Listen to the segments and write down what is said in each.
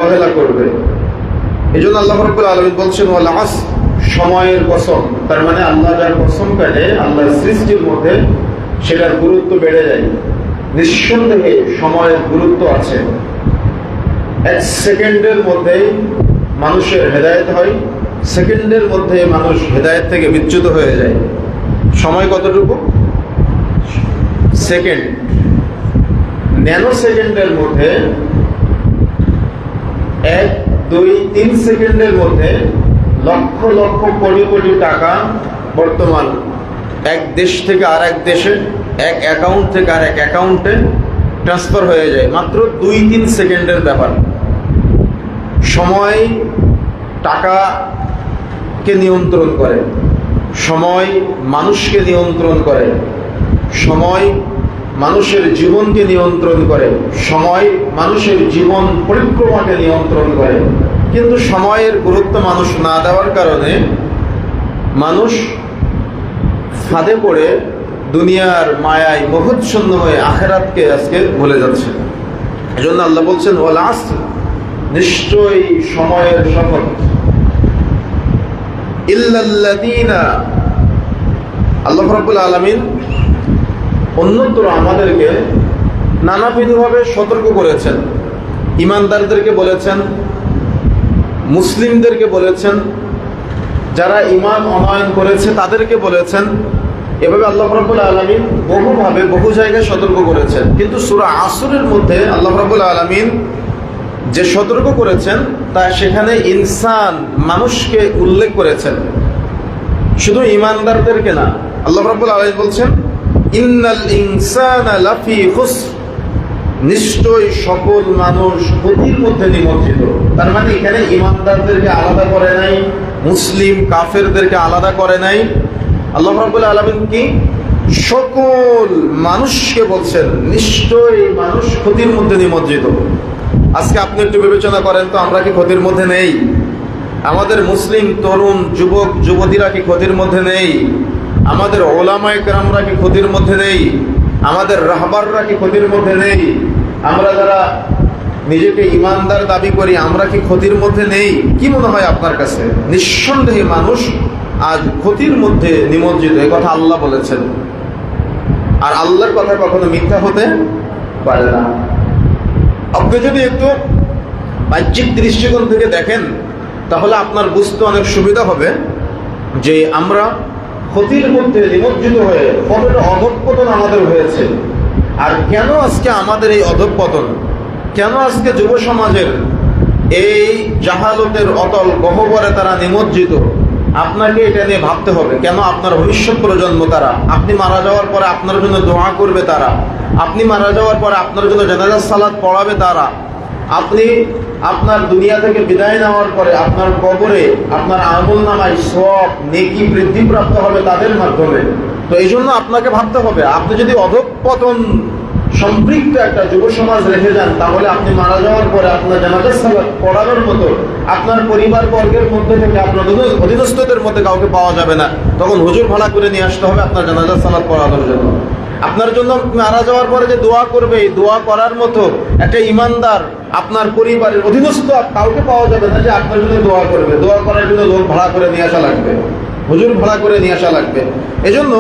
অবহেলা করবে। এই জন্য আল্লাহ রাব্বুল আলামিন বলছেন ওয়াল আসর, সময়ের কসম। তার মানে আল্লাহ যার কসম কাটে আল্লাহর সৃষ্টির মধ্যে সেটার গুরুত্ব বেড়ে যায়। নিঃসন্দেহে সময়ের গুরুত্ব আছে। এক সেকেন্ডের মধ্যেই মানুষের হেদায়েত হয়, সেকেন্ডের মধ্যে মানুষ হেদায়েত থেকে বিচ্যুত হয়ে যায়। সময় কতটুকু? সেকেন্ড। ন্যানো সেকেন্ডের মধ্যে 1, 2, 3 সেকেন্ডের মধ্যে লক্ষ লক্ষ কোটি কোটি টাকা বর্তমান এক দেশ থেকে আর এক দেশে, এক অ্যাকাউন্ট থেকে আর এক অ্যাকাউন্টে ট্রান্সফার হয়ে যায় মাত্র 2-3 সেকেন্ডের ব্যাপার। সময় টাকাকে নিয়ন্ত্রণ করে, সময় মানুষকে নিয়ন্ত্রণ করে, সময় মানুষের জীবনকে নিয়ন্ত্রণ করে, সময় মানুষের জীবন পরিক্রমাকে নিয়ন্ত্রণ করে। কিন্তু সময়ের গুরুত্ব মানুষ না দেওয়ার কারণে মানুষ ফাঁদে পড়ে দুনিয়ার মায়ায় মোহচ্ছন্ন হয়ে আখিরাতকে আজকে ভুলে যাচ্ছে। এজন্য আল্লাহ বলছেন ওয়াল আসর, নিশ্চয়ই সময়ের শপথ। ইল্লাল্লাযীনা, আল্লাহ রাব্বুল আলামিন অন্যত্র আমাদেরকে নানাবিধভাবে সতর্ক করেছেন। ঈমানদারদেরকে বলেছেন, মুসলিমদেরকে বলেছেন, যারা ঈমান অনয়ন করেছে তাদেরকে বলেছেন। এভাবে আল্লাহ রাব্বুল আলামিন বহুভাবে বহু জায়গায় সতর্ক করেছেন। কিন্তু সূরা আসরের মধ্যে আল্লাহ রাব্বুল আলামিন যে সতর্ক করেছেন তা সেখানে ইনসান, মানুষকে উল্লেখ করেছেন, শুধু ঈমানদারদেরকে না। আল্লাহ রাব্বুল আলামিন বলছেন ইন্নাল ইনসানা লাফি খুসর, নিশ্চয় সকল মানুষ ক্ষতির মধ্যে নিমজ্জিত। তার মানে এখানে ঈমানদারদেরকে আলাদা করে নাই, মুসলিম কাফেরদেরকে আলাদা করে নাই। আল্লাহ রাব্বুল আলামিন কি সকল মানুষকে বলছেন নিশ্চয় মানুষ ক্ষতির মধ্যে নিমজ্জিত। আজকে আপনি একটু বিবেচনা করেন তো, আমরা কি ক্ষতির মধ্যে নেই? আমাদের মুসলিম তরুণ যুবক যুবতীরা কি ক্ষতির মধ্যে নেই? আমাদের ওলামায়ে কেরামরা কি ক্ষতির মধ্যে নেই? আমাদের রাহবাররা কি ক্ষতির মধ্যে নেই? আমরা যারা নিজেকে ঈমানদার দাবি করি আমরা কি ক্ষতির মধ্যে নেই? কি মনে হয় আপনার কাছে? নিঃসন্দেহে মানুষ আজ ক্ষতির মধ্যে নিমজ্জিত, এই কথা আল্লাহ বলেছেন। আর আল্লাহর কথা কখনো মিথ্যা হতে পারে না। আপনি যদি একটু বাহ্যিক দৃষ্টিকোণ থেকে দেখেন তাহলে আপনার বুঝতে অনেক সুবিধা হবে যে আমরা ক্ষতির মধ্যে নিমজ্জিত হয়ে কতটা অধঃপতন আমাদের হয়েছে। আর কেন আজকে আমাদের এই অধঃপতন, কেন আজকে যুব সমাজের এই জাহালতের অতল গহ্বরে তারা নিমজ্জিত, আপনাকে এটা নিয়ে ভাবতে হবে। কেন আপনার ভবিষ্যৎ প্রজন্ম, তারা আপনি মারা যাওয়ার পরে আপনার জন্য দোয়া করবে, তারা আপনি মারা যাওয়ার পরে আপনার জন্য জানাজা সালাত পড়াবে, তারা আপনি আপনার দুনিয়া থেকে বিদায় নেওয়ার পরে আপনার কবরে আপনার আমলনামায় সওয়াব নেকি বৃদ্ধিপ্রাপ্ত হবে তাদের মাধ্যমে। তো এই জন্য আপনাকে ভাবতে হবে, আপনি যদি অধঃপতন সম্পৃক্ত একটা যুব সমাজ রেখে যান তাহলে আপনি মারা যাওয়ার পরে আপনার জানাজা সালাত পড়ানোর মতো আপনার পরিবার বর্গের মধ্যে থেকে আপনার অধীনস্থদের মধ্যে কাউকে পাওয়া যাবে না। তখন হুজুর ভাড়া করে নিয়ে আসতে হবে আপনার জানাজা সালাত পড়ানোর জন্য। আপনার জন্য মারা যাওয়ার পরে যে দোয়া করবে, এই দোয়া করার মতো একটা ঈমানদার আপনার পরিবারের অধীনস্থ কাউকে পাওয়া যাবে না যে আপনার জন্য দোয়া করবে। দোয়া করার জন্য লোক ভাড়া করে নিয়ে আসা লাগবে, হুজুর ভাড়া করে নিয়ে আসা লাগবে। এজন্য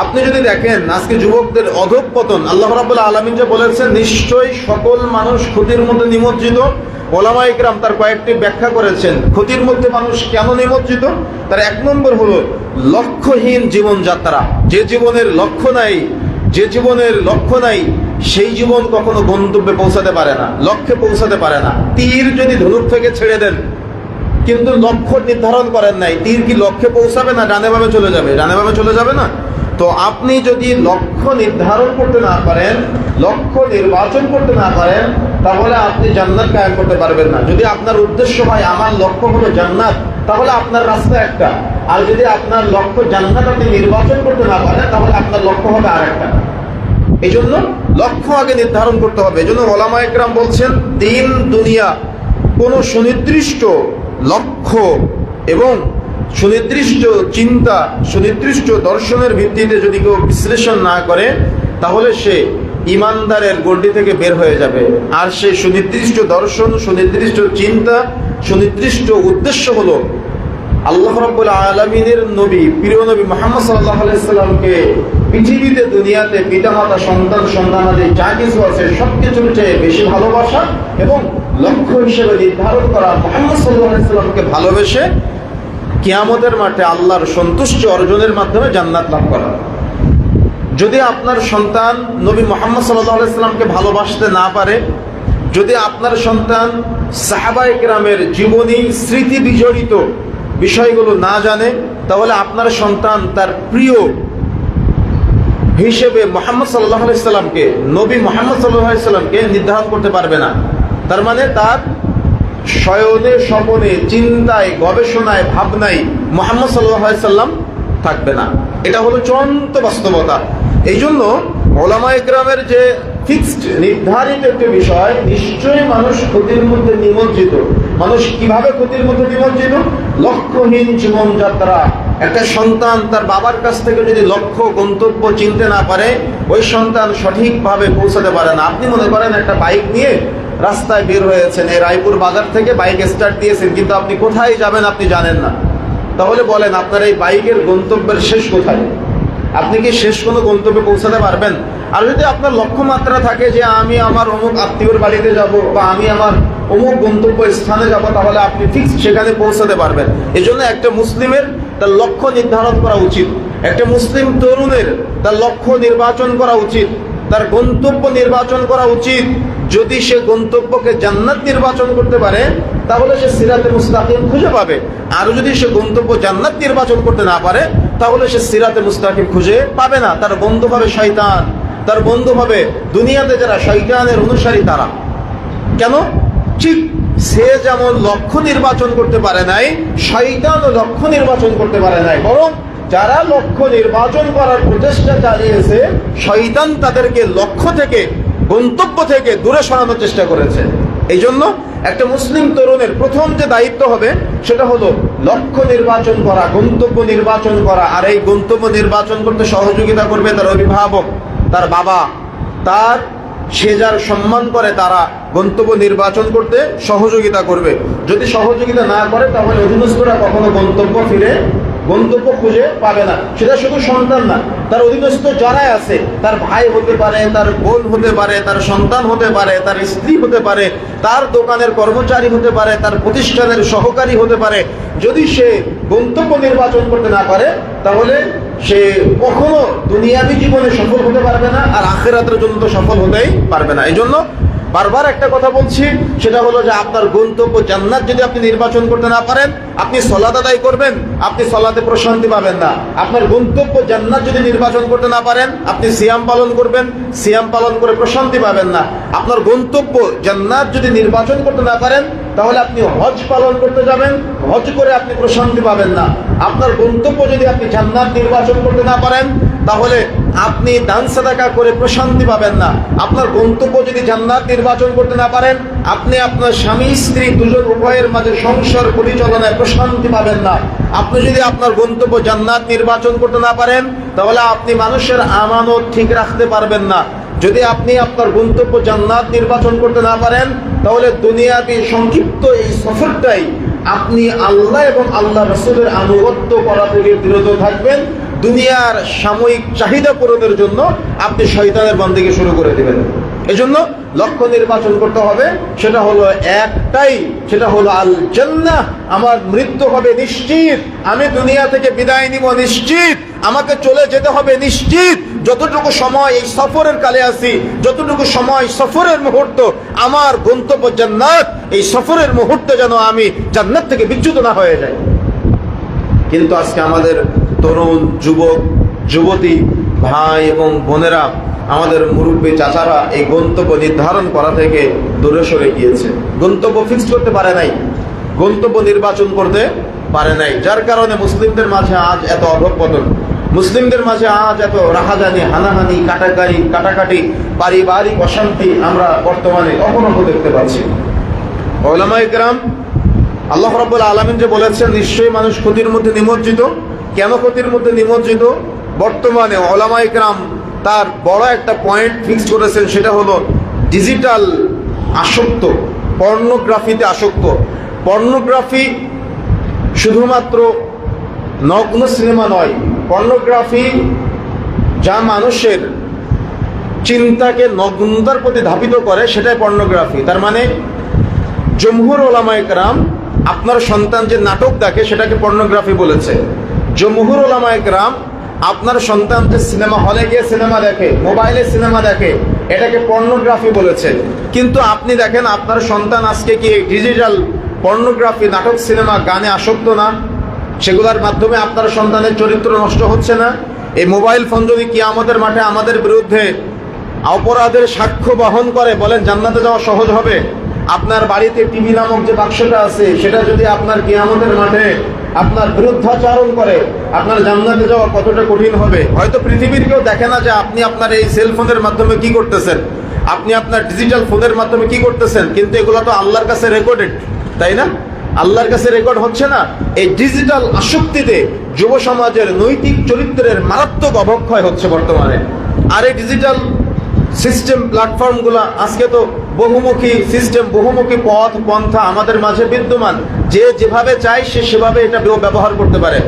আপনি যদি দেখেন আজকে যুবকদের অধঃপতন, আল্লাহ রাব্বুল আলামিন যে বলেছেন নিশ্চয়ই সকল মানুষ ক্ষতির মধ্যে নিমজ্জিত, ওলামায়ে কেরাম তার কয়েকটি ব্যাখ্যা করেছেন। ক্ষতির মধ্যে মানুষ কেন নিমজ্জিত? তার 1 নম্বর হলো লক্ষ্যহীন জীবনযাত্রা। যে জীবনের লক্ষ্য নাই, যে জীবনের লক্ষ্য নাই সেই জীবন কখনো গন্তব্যে পৌঁছাতে পারে না, লক্ষ্যে পৌঁছাতে পারে না। তীর যদি ধনুক থেকে ছেড়ে দেন কিন্তু লক্ষ্য নির্ধারণ করেন নাই, তীর কি লক্ষ্যে পৌঁছাবে না ডানে বামে চলে যাবে? ডানে বামে চলে যাবে না। তো আপনি যদি লক্ষ্য নির্ধারণ করতে না পারেন, লক্ষ্য নির্বাচন করতে না পারেন, তাহলে আপনি জান্নাত কায়েম করতে পারবেন না। যদি আপনার উদ্দেশ্য হয় আমার লক্ষ্য হলো জান্নাত, তাহলে আপনার রাস্তা একটা। আর যদি আপনার লক্ষ্য জান্নাত আপনি নির্বাচন করতে না পারেন তাহলে আপনার লক্ষ্য হবে আরেকটা। এই জন্য লক্ষ্য আগে নির্ধারণ করতে হবে। এই জন্য ওলামায়ে কেরাম বলছেন দিন দুনিয়া কোনো সুনির্দিষ্ট লক্ষ্য এবং সুনির্দিষ্ট চিন্তা, সুনির্দিষ্ট দর্শনের ভিত্তিতে যদি কেউ বিশ্লেষণ না করে তাহলে সে ইমানদারের গণ্ডি থেকে বের হয়ে যাবে। আর সেই সুনির্দিষ্ট দর্শন, সুনির্দিষ্ট চিন্তা, সুনির্দিষ্ট উদ্দেশ্য হলো আল্লাহ রাব্বুল আলামিনের নবী, প্রিয় নবী মুহাম্মদ সাল্লাল্লাহু আলাইহি সাল্লামকে পৃথিবীতে, দুনিয়াতে পিতামাতা, সন্তান, সন্তানাদি যা কিছু আছে সবকিছুর চেয়ে বেশি ভালোবাসা এবং লক্ষ্য হিসেবে নির্ধারণ করা মুহাম্মদ সাল্লাল্লাহু আলাইহি সাল্লামকে ভালোবেসে কিয়ামতের মাঠে আল্লাহর সন্তুষ্টি অর্জনের মাধ্যমে জান্নাত লাভ করা। যদি আপনার সন্তান নবী মুহাম্মদ সাল্লাল্লাহু আলাইহি সাল্লামকে ভালোবাসতে না পারে, যদি আপনার সন্তান সাহাবায়ে কেরামের জীবনী স্মৃতি বিজড়িত বিষয়গুলো না জানে, তাহলে আপনার সন্তান তার প্রিয় হিসেবে মুহাম্মদ সাল্লাল্লাহু আলাইহি সাল্লামকে, নবী মুহাম্মদ সাল্লাল্লাহু আলাইহি সাল্লামকে নির্ধারণ করতে পারবে না। তার মানে তার শয়নে, স্বপনে, চিন্তায়, গবেষণায়, ভাবনায় মুহাম্মদ সাল্লাল্লাহু আলাইহি সাল্লাম থাকবে না। এটা হলো চূড়ান্ত বাস্তবতা। এই জন্য উলামায়ে কেরামের যে ফিক্সড, নির্ধারিত একটি বিষয়, নিশ্চয়ই মানুষ ক্ষতির মধ্যে নিমজ্জিত। মানুষ কিভাবে ক্ষতির মধ্যে নিমজ্জিত? লক্ষ্যহীন জীবনযাত্রা। একটা সন্তান তার বাবার কাছ থেকে যদি লক্ষ্য, গন্তব্য চিনতে না পারে, ওই সন্তান সঠিকভাবে পৌঁছাতে পারে না। আপনি মনে করেন একটা বাইক নিয়ে রাস্তায় বের হয়েছেন, এই রায়পুর বাজার থেকে বাইক স্টার্ট দিয়েছেন, কিন্তু আপনি কোথায় যাবেন আপনি জানেন না। তাহলে বলেন আপনার এই বাইকের গন্তব্যের শেষ কোথায়? আপনি কি শেষ কোনো গন্তব্যে পৌঁছাতে পারবেন? আর যদি আপনার লক্ষ্যমাত্রা থাকে যে আমি আমার অমুক আত্মীয়র বাড়িতে যাব বা আমি আমার অমুক গন্তব্য স্থানে যাব, তাহলে আপনি ফিক্স সেখানে পৌঁছাতে পারবেন। এই জন্য একটা মুসলিমের তার লক্ষ্য নির্ধারণ করা উচিত। একটা মুসলিম তরুণের তার লক্ষ্য নির্বাচন করা উচিত, তার গন্তব্য নির্বাচন করা উচিত। যদি সে গন্তব্যকে জান্নাত নির্বাচন করতে পারে, তাহলে সে সিরাতে মুস্তাকিম খুঁজে পাবে। আর যদি সে গন্তব্য জান্নাত নির্বাচন করতে না পারে, তাহলে সে সিরাতে মুস্তাকিম খুঁজে পাবে না। তার বন্ধু হবে শয়তান, তার বন্ধু হবে দুনিয়াতে যারা শয়তানের অনুসারী তারা। কেন? ঠিক সে যেমন লক্ষ্য নির্বাচন করতে পারে নাই, শয়তানও লক্ষ্য নির্বাচন করতে পারে নাই, বরং যারা লক্ষ্য নির্বাচন করার প্রচেষ্টা চালিয়েছে, শয়তান তাদেরকে লক্ষ্য থেকে, গন্তব্য থেকে দূরে সরানোর চেষ্টা করেছে। এই জন্য একটা মুসলিম তরুণের প্রথম যে দায়িত্ব হবে সেটা হলো লক্ষ্য নির্বাচন করা, গন্তব্য নির্বাচন করা। আর এই গন্তব্য নির্বাচন করতে সহযোগিতা করবে তার অভিভাবক, তার বাবা, তার সে যার সম্মান করে তারা গন্তব্য নির্বাচন করতে সহযোগিতা করবে। যদি সহযোগিতা না করে, তাহলে অধীনস্থরা কখনো গন্তব্য খুঁজে পাবে না। সেটা শুধু সন্তান না, তার অধীনস্থ যারাই আছে, তার ভাই হতে পারে, তার বোন হতে পারে, তার সন্তান হতে পারে, তার স্ত্রী হতে পারে, তার দোকানের কর্মচারী হতে পারে, তার প্রতিষ্ঠানের সহকারী হতে পারে। যদি সে গন্তব্য নির্বাচন করতে না পারে, তাহলে সে কখনো দুনিয়াবী জীবনে সফল হতে পারবে না, আর আখিরাতের জন্য তো সফল হতেই পারবে না। এই জন্য বারবার একটা কথা বলছি, সেটা হলো যে আপনার গন্তব্য জান্নাত যদি আপনি নির্বাচন করতে না পারেন, আপনি সালাত আদায় করবেন, আপনি সালাতে প্রশান্তি পাবেন না। আপনার গন্তব্য জান্নাত যদি নির্বাচন করতে না পারেন, আপনি সিয়াম পালন করবেন, সিয়াম পালন করে প্রশান্তি পাবেন না। আপনার গন্তব্য জান্নাত যদি নির্বাচন করতে না পারেন, তাহলে আপনি হজ পালন করতে যাবেন, হজ করে আপনি প্রশান্তি পাবেন না। আপনার গন্তব্য যদি আপনি জান্নাত নির্বাচন করতে না পারেন, তাহলে আপনি দান সাদাকা করে প্রশান্তি পাবেন না। আপনার গন্তব্য যদি জান্নাত নির্বাচন করতে না পারেন, আপনি আপনার স্বামী স্ত্রী দুজন উভয়ের মাঝে সংসার পরিচালনায় প্রশান্তি পাবেন না। আপনি যদি আপনার গন্তব্য জান্নাত নির্বাচন করতে না পারেন, তাহলে আপনি মানুষের আমানত ঠিক রাখতে পারবেন না। যদি আপনি আপনার গন্তব্য জান্নাত নির্বাচন করতে না পারেন, তাহলে দুনিয়াবী সংক্ষিপ্ত এই সফরটাই আপনি আল্লাহ এবং আল্লাহ রাসূলের আনুগত্য করা থেকে বিরত থাকবেন। দুনিয়ার সাময়িক চাহিদা পূরণের জন্য আপনি শয়তানের বান্দিকে শুরু করে দেবেন। এজন্য লক্ষ্য নির্বাচন করতে হবে, সেটা হলো একটাই, সেটা হলো আল জান্নাহ। আমার মৃত্যু হবে নিশ্চিত, আমি দুনিয়া থেকে বিদায় নিব নিশ্চিত, আমাকে চলে যেতে হবে নিশ্চিত। যতটুকু সময় এই সফরের কালে আছি, যতটুকু সময় সফরের মুহূর্ত, আমার গন্তব্য জান্নাত, এই সফরের মুহূর্তে যেন আমি জান্নাত থেকে বিচ্যুত না হয়ে যাই। কিন্তু আজকে আমাদের তরুণ যুবক যুবতী ভাই এবং বোনেরা, আমাদের মুরব্বী চাচারা এই গন্তব্য নির্ধারণ করা থেকে দূরে সরে গিয়েছে। গন্তব্য ফিক্স করতে পারে নাই, গন্তব্য নির্বাচন করতে পারে নাই, যার কারণে মুসলিমদের মাঝে আজ এত অধঃপতন, মুসলিমদের মাঝে আজ এত রাহাজানি, হানাহানি, কাটাকাটি, পারিবারিক অশান্তি আমরা বর্তমানে অহরহ দেখতে পাচ্ছি। উলামায়ে কেরাম, আল্লাহ রাব্বুল আলামিন যে বলেছেন নিশ্চয়ই মানুষ ক্ষতির মধ্যে নিমজ্জিত। কেন ক্ষতির মধ্যে নিমজ্জিত? বর্তমানে উলামায়ে কেরাম তার বড় একটা পয়েন্ট ফিক্স করেছেন, সেটা হলো ডিজিটাল আসক্ত, পর্নোগ্রাফিতে আসক্ত। পর্নোগ্রাফি শুধুমাত্র নগ্ন সিনেমা নয়, পর্নোগ্রাফি যা মানুষের চিন্তাকে নগ্নতার প্রতি ধাবিত করে সেটাই পর্নোগ্রাফি। তার মানে জমহুর ওলামায়ে কেরাম আপনার সন্তান যে নাটক দেখে সেটাকে পর্নোগ্রাফি বলেছে। জমহুর ওলামায়ে কেরাম আপনার সন্তান যে সিনেমা হলে গিয়ে সিনেমা দেখে, মোবাইলে সিনেমা দেখে, এটাকে পর্নোগ্রাফি বলেছে। কিন্তু আপনি দেখেন আপনার সন্তান আজকে কি ডিজিটাল পর্নোগ্রাফি, নাটক, সিনেমা, গানে আসক্ত না? সেগুলোর মাধ্যমে আপনার সন্তানের চরিত্র নষ্ট হচ্ছে না? এই মোবাইল ফোন যদি কিয়ামতের মাঠে আমাদের বিরুদ্ধে অপরাধের সাক্ষ্য বহন করে, বলেন জান্নাতে যাওয়া সহজ হবে? আপনার বাড়িতে টিভি নামক যে বাক্সটা আছে সেটা যদি আপনার কিয়ামতের মাঠে আপনার বিরুদ্ধাচরণ করে, আপনার জান্নাতে যাওয়া কতটা কঠিন হবে। হয়তো পৃথিবীর কেউ দেখে না যে আপনি আপনার এই সেলফোনের মাধ্যমে কি করতেছেন, আপনি আপনার ডিজিটাল ফোনের মাধ্যমে কি করতেছেন, কিন্তু এগুলো তো আল্লাহর কাছে রেকর্ডেড, তাই না? আল্লাহর কাছে রেকর্ড হচ্ছে না? এই ডিজিটাল আসক্তিতে যুব সমাজের নৈতিক চরিত্রের মারাত্মক অবক্ষয় হচ্ছে বর্তমানে। আর এই ডিজিটাল সিস্টেম, প্ল্যাটফর্মগুলো আজকে তো বহুমুখী সিস্টেম, বহুমুখী পথ পন্থা আমাদের মাঝে বিদ্যমান। যে যেভাবে চায় সে সেভাবে এটা ব্যবহার করতে পারে,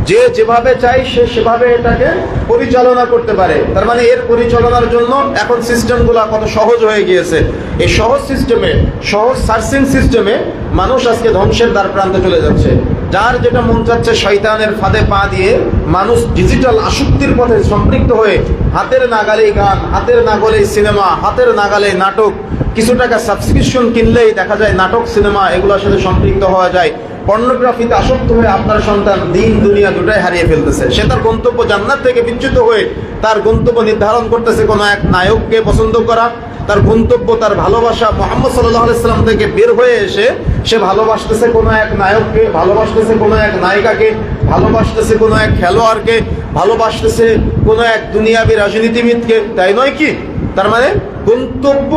যে যেভাবে চায় সে সেভাবে এটাকে পরিচালনা করতে পারে। তার মানে এর পরিচালনার জন্য এখন সিস্টেমগুলো কত সহজ হয়ে গিয়েছে। এই সহজ সিস্টেমে, সহজ সার্চিং সিস্টেমে মানুষ আজকে ধ্বংসের দ্বার প্রান্তে চলে যাচ্ছে। যার যেটা মন চাচ্ছে শয়তানের ফাঁদে পা দিয়ে মানুষ ডিজিটাল আসক্তির পথে সম্পৃক্ত হয়ে হাতের নাগালেই গান, হাতের নাগালেই সিনেমা, হাতের নাগালেই নাটক, কিছু টাকা সাবস্ক্রিপশন কিনলেই দেখা যায় নাটক, সিনেমা এগুলোর সাথে সম্পৃক্ত হওয়া যায়। পর্নোগ্রাফিতে আসক্ত হয়ে আপনার সন্তান দিন দুনিয়া দুটাই হারিয়ে ফেলতেছে। সে তার গন্তব্য জান্নাত থেকে বিচ্যুত হয়ে তার গন্তব্য নির্ধারণ করতেছে কোনো এক নায়ককে পছন্দ করা। তার গন্তব্য, তার ভালোবাসা মুহাম্মদ সাল্লাল্লাহু আলাইহি সাল্লাম থেকে বের হয়ে এসে সে ভালোবাসতেছে কোনো এক নায়ককে, ভালোবাসতেছে কোনো এক নায়িকাকে, ভালোবাসতেছে কোনো এক খেলোয়াড়কে, ভালোবাসতেছে কোনো এক দুনিয়াবী রাজনীতিবিদকে, তাই নয় কি? তার মানে গন্তব্য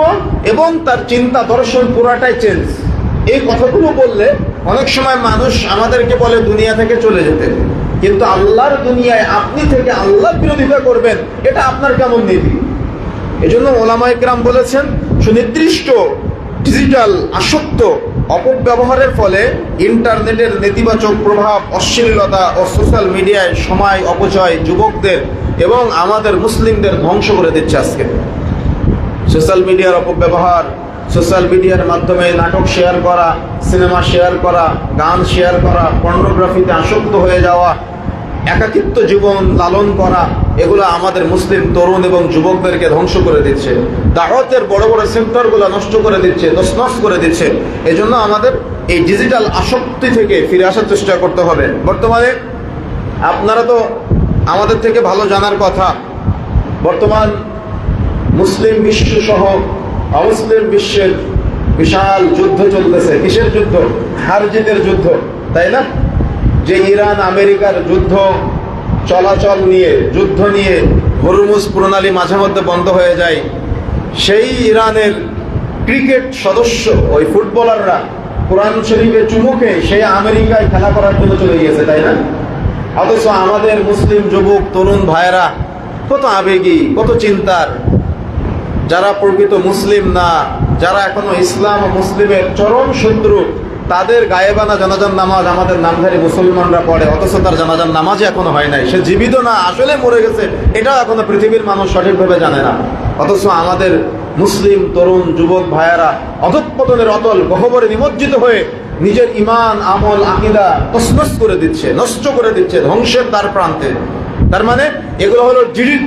এবং তার চিন্তা দর্শন পুরাটাই চেঞ্জ। এই কথাগুলো বললে অনেক সময় মানুষ আমাদেরকে বলে দুনিয়া থেকে চলে যেতে, কিন্তু আল্লাহর দুনিয়ায় আপনি থেকে আল্লাহর বিরোধিতা করবেন, এটা আপনার কেমন নীতি? এজন্য ওলামায়ে কেরাম বলেছেন সুনির্দিষ্ট ডিজিটাল আসক্ত অপব্যবহারের ফলে ইন্টারনেটের নেতিবাচক প্রভাব, অশ্লীলতা ও সোশ্যাল মিডিয়ায় সময় অপচয় যুবকদের এবং আমাদের মুসলিমদের ধ্বংস করে দিচ্ছে। আজকে সোশ্যাল মিডিয়ার অপব্যবহার, সোশ্যাল মিডিয়ার মাধ্যমে নাটক শেয়ার করা, সিনেমা শেয়ার করা, গান শেয়ার করা, পর্নোগ্রাফিতে আসক্ত হয়ে যাওয়া, একাকিত্ব জীবন লালন করা, এগুলো আমাদের মুসলিম তরুণ এবং যুবকদেরকে ধ্বংস করে দিচ্ছে। দাওয়াতের বড় বড় সেক্টরগুলো নষ্ট করে দিচ্ছে, তছনছ করে দিচ্ছে। এজন্য আমাদের এই ডিজিটাল আসক্তি থেকে ফিরে আসার চেষ্টা করতে হবে। বর্তমানে আপনারা তো আমাদের থেকে ভালো জানার কথা, বর্তমান মুসলিম বিশ্ব সহ অমুসলিম বিশ্বের বিশাল যুদ্ধ চলতেছে। কিসের যুদ্ধ? হার জিতের যুদ্ধ, তাই না? যে ইরান আমেরিকার যুদ্ধ চলাচল নিয়ে, যুদ্ধ নিয়ে হরমুজ প্রণালী মাঝে মধ্যে বন্ধ হয়ে যায়, সেই ইরানের ক্রিকেট সদস্য ওই ফুটবলাররা কোরআন শরীফে চুমুকে সেই আমেরিকায় খেলা করার জন্য চলে গিয়েছে, তাই না? অথচ আমাদের মুসলিম যুবক তরুণ ভাইয়েরা কত আবেগী, কত চিন্তার, যারা প্রকৃত মুসলিম না, যারা এখনো ইসলাম ও মুসলিমের চরম শত্রু, তাদের গায়েবানা জানাজার নামাজ আমাদের নামধারী মুসলমানরা পড়ে, অথচ তার জানাজার নামাজই এখনো হয় নাই। সে জীবিত না, আসলে মরে গেছে, এটাও এখনো পৃথিবীর মানুষ সঠিকভাবে জানে না। অথচ আমাদের মুসলিম তরুণ যুবক ভাইয়ারা অধঃপতনের অতল গহ্বরে নিমজ্জিত হয়ে নিজের ঈমান, আমল, আকীদা তছনছ করে দিচ্ছে, নষ্ট করে দিচ্ছে, ধ্বংসের দ্বার প্রান্তে। তার মানে এগুলো হলো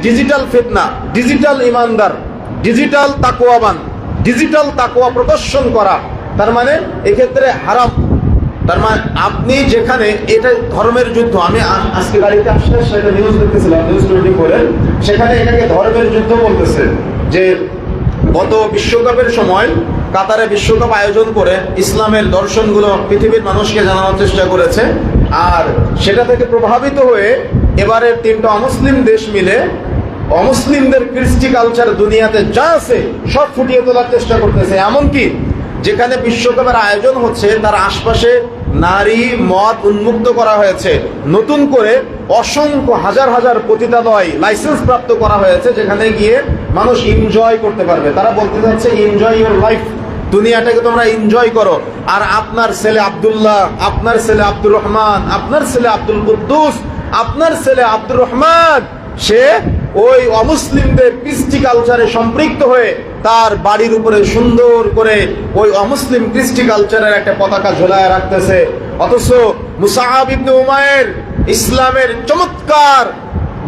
ডিজিটাল ফিতনা, ডিজিটাল ঈমানদার, ডিজিটাল তাকওয়াবান, ডিজিটাল তাকওয়া প্রদর্শন করা। তার মানে এক্ষেত্রে হারাম। তার মানে আপনি যেখানে, এটা ধর্মের যুদ্ধ, আমি আজকে গাড়িতে আসলে সেটা নিউজ দেখতেছিলাম, নিউজ 24 সেখানে এটাকে ধর্মের যুদ্ধ বলতেছে। যে গত বিশ্বকাপের সময় কাতারে বিশ্বকাপ আয়োজন করে ইসলামের দর্শনগুলো পৃথিবীর মানুষকে জানানোর চেষ্টা করেছে, আর সেটা থেকে প্রভাবিত হয়ে এবারে 3টা অমুসলিম দেশ মিলে অমুসলিমদের কৃষ্টি কালচার দুনিয়াতে যা আছে সব ফুটিয়ে তোলার চেষ্টা করতেছে। এমনকি যেখানে বিশ্বকাপের আয়োজন হচ্ছে তার আশপাশে নারী মদ উন্মুক্ত করা হয়েছে, নতুন করে অসংখ্য হাজার হাজার পতিতালয় লাইসেন্স প্রাপ্ত করা হয়েছে, যেখানে গিয়ে মানুষ এনজয় করতে পারবে। তারা বলতে চাচ্ছে এনজয় ইউর লাইফ, দুনিয়াটাকে তোমরা এনজয় করো। আর আপনার ছেলে আব্দুল্লাহ, আপনার ছেলে আব্দুর রহমান, আপনার ছেলে আব্দুল কুদ্দুস, আপনার ছেলে আব্দুর রহমান, সে ওই অমুসলিমদের কৃষ্টি কালচারে সম্পৃক্ত হয়ে তার বাড়ির উপরে সুন্দর করে ওই অমুসলিম কৃষ্টি কালচারের একটা পতাকা ঝোলায় রাখতেছে। অথচ মুসাআব ইবনে উমাইর ইসলামের চমৎকার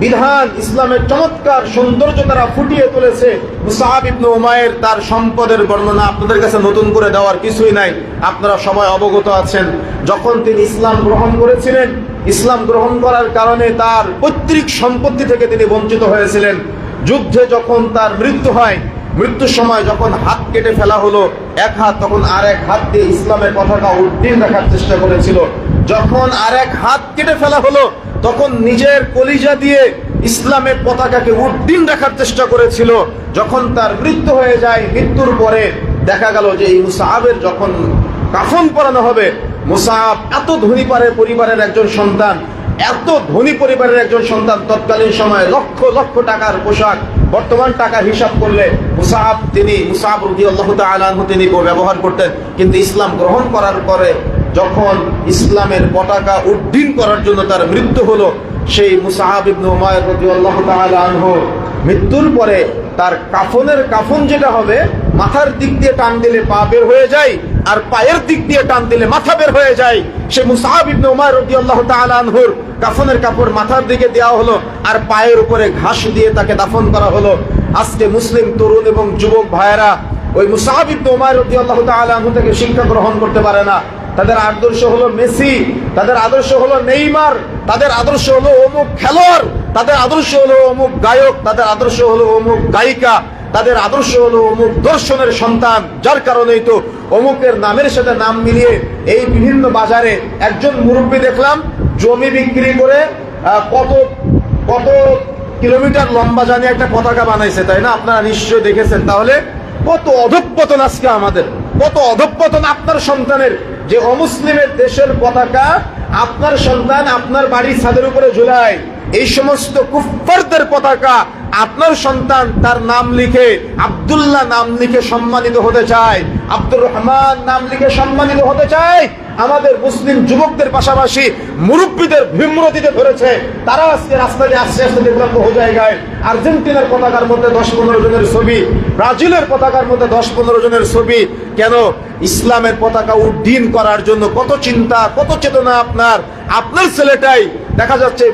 বিধান, ইসলামের চমৎকার সৌন্দর্য তারা ফুটিয়ে তুলেছে। মুসাআব ইবনে উমাইর তার সম্পদের বর্ণনা আপনাদের কাছে নতুন করে দেওয়ার কিছুই নাই, আপনারা সবাই অবগত আছেন। যখন তিনি ইসলাম গ্রহণ করেছিলেন, ইসলাম গ্রহণ করার কারণে তার পৈতৃক সম্পত্তি থেকে তিনি বঞ্চিত হয়েছিলেন। যুদ্ধে যখন তার মৃত্যু হয়, মৃত্যুর সময় যখন হাত কেটে ফেলা হলো এক হাত, তখন আর এক হাত দিয়ে ইসলামের পতাকা উড্ডীন রাখার চেষ্টা করেছিল। যখন আর এক হাত কেটে ফেলা হলো, তখন নিজের কলিজা দিয়ে ইসলামের পতাকাকে উড্ডীন রাখার চেষ্টা করেছিল। যখন তার মৃত্যু হয়ে যায়, মৃত্যুর পরে দেখা গেল যে এই মুসাআবের যখন কাফন পরানো হবে, মুসাআব এত ধনী পরিবারের একজন সন্তান, এত ধনী পরিবারের একজন সন্তান, তৎকালীন সময়ে লক্ষ লক্ষ টাকার পোশাক, বর্তমান টাকা হিসাব করলে মুসাআব রাদিয়াল্লাহু তাআলা আনহু তিনি ব্যবহার করতেন। কিন্তু ইসলাম গ্রহণ করার পরে যখন ইসলামের পতাকা উড্ডীন করার জন্য তার মৃত্যু হলো, সেই মুসাআব ইবনে উমাইর রাদিয়াল্লাহু তাআলা আনহু মৃত্যুর পরে তার কাফন যেটা হবে, মাথার দিক দিয়ে টান দিলে পা বের হয়ে যায়, আর পায়ের দিক দিয়ে টান দিলে মাথা বের হয়ে যায়। সে মুসাআব ইবনে উমাইর রাদিয়াল্লাহু তাআলা আনহুর কাফনের কাপড় মাথার দিকে দেওয়া হলো, আর পায়ের উপরে ঘাস দিয়ে তাকে দাফন করা হলো। আজকে মুসলিম তরুণ এবং যুবক ভাইয়েরা ওই মুসাআব ইবনে উমাইর রাদিয়াল্লাহু তাআলা আনহু থেকে শিক্ষা গ্রহণ করতে পারে না। তাদের আদর্শ হলো মেসি, তাদের আদর্শ হলো নেইমার, তাদের আদর্শ হলো অমুক খেলোয়াড়, তাদের আদর্শ হলো অমুক গায়ক, তাদের আদর্শ হলো অমুক গায়িকা, তাদের আদর্শ হলো অমুক দর্শনের সন্তান। যার কারণেই তো অমুকের নামের সাথে নাম মিলিয়ে এই বিভিন্ন বাজারে একজন মুরব্বী দেখলাম জমি বিক্রি করে কত কত কিলোমিটার লম্বা জানি একটা পতাকা বানাইছে, তাই না? আপনারা নিশ্চয়ই দেখেছেন। তাহলে কত অধঃপতন আজকে আমাদের, কত অধঃপতন আপনার সন্তানের, যে অমুসলিমের দেশের পতাকা আপনার সন্তান আপনার বাড়ির ছাদের উপরে ঝুলায়। এই সমস্ত কুফফারদের পতাকা আপনার সন্তান তার নাম লিখে, আব্দুল্লাহ নাম লিখে সম্মানিত হতে চায়, আব্দুর রহমান নাম লিখে সম্মানিত হতে চায়। আমাদের মুসলিম যুবকদের পাশাপাশি মুরব্বীদের বিমূর্তিতে ধরেছে। তারা আজকে রাস্তা দিয়ে আস্তে আস্তে দেখলাম বহু জায়গায় আর্জেন্টিনার পতাকার মধ্যে 10-15 জনের ছবি, ব্রাজিলের পতাকার মধ্যে 10-15 জনের ছবি। কেন? ইসলামের পতাকা উড্ডীন করার জন্য কত চিন্তা, কত চেতনা আপনার ছেলেটাই দেখা যাচ্ছে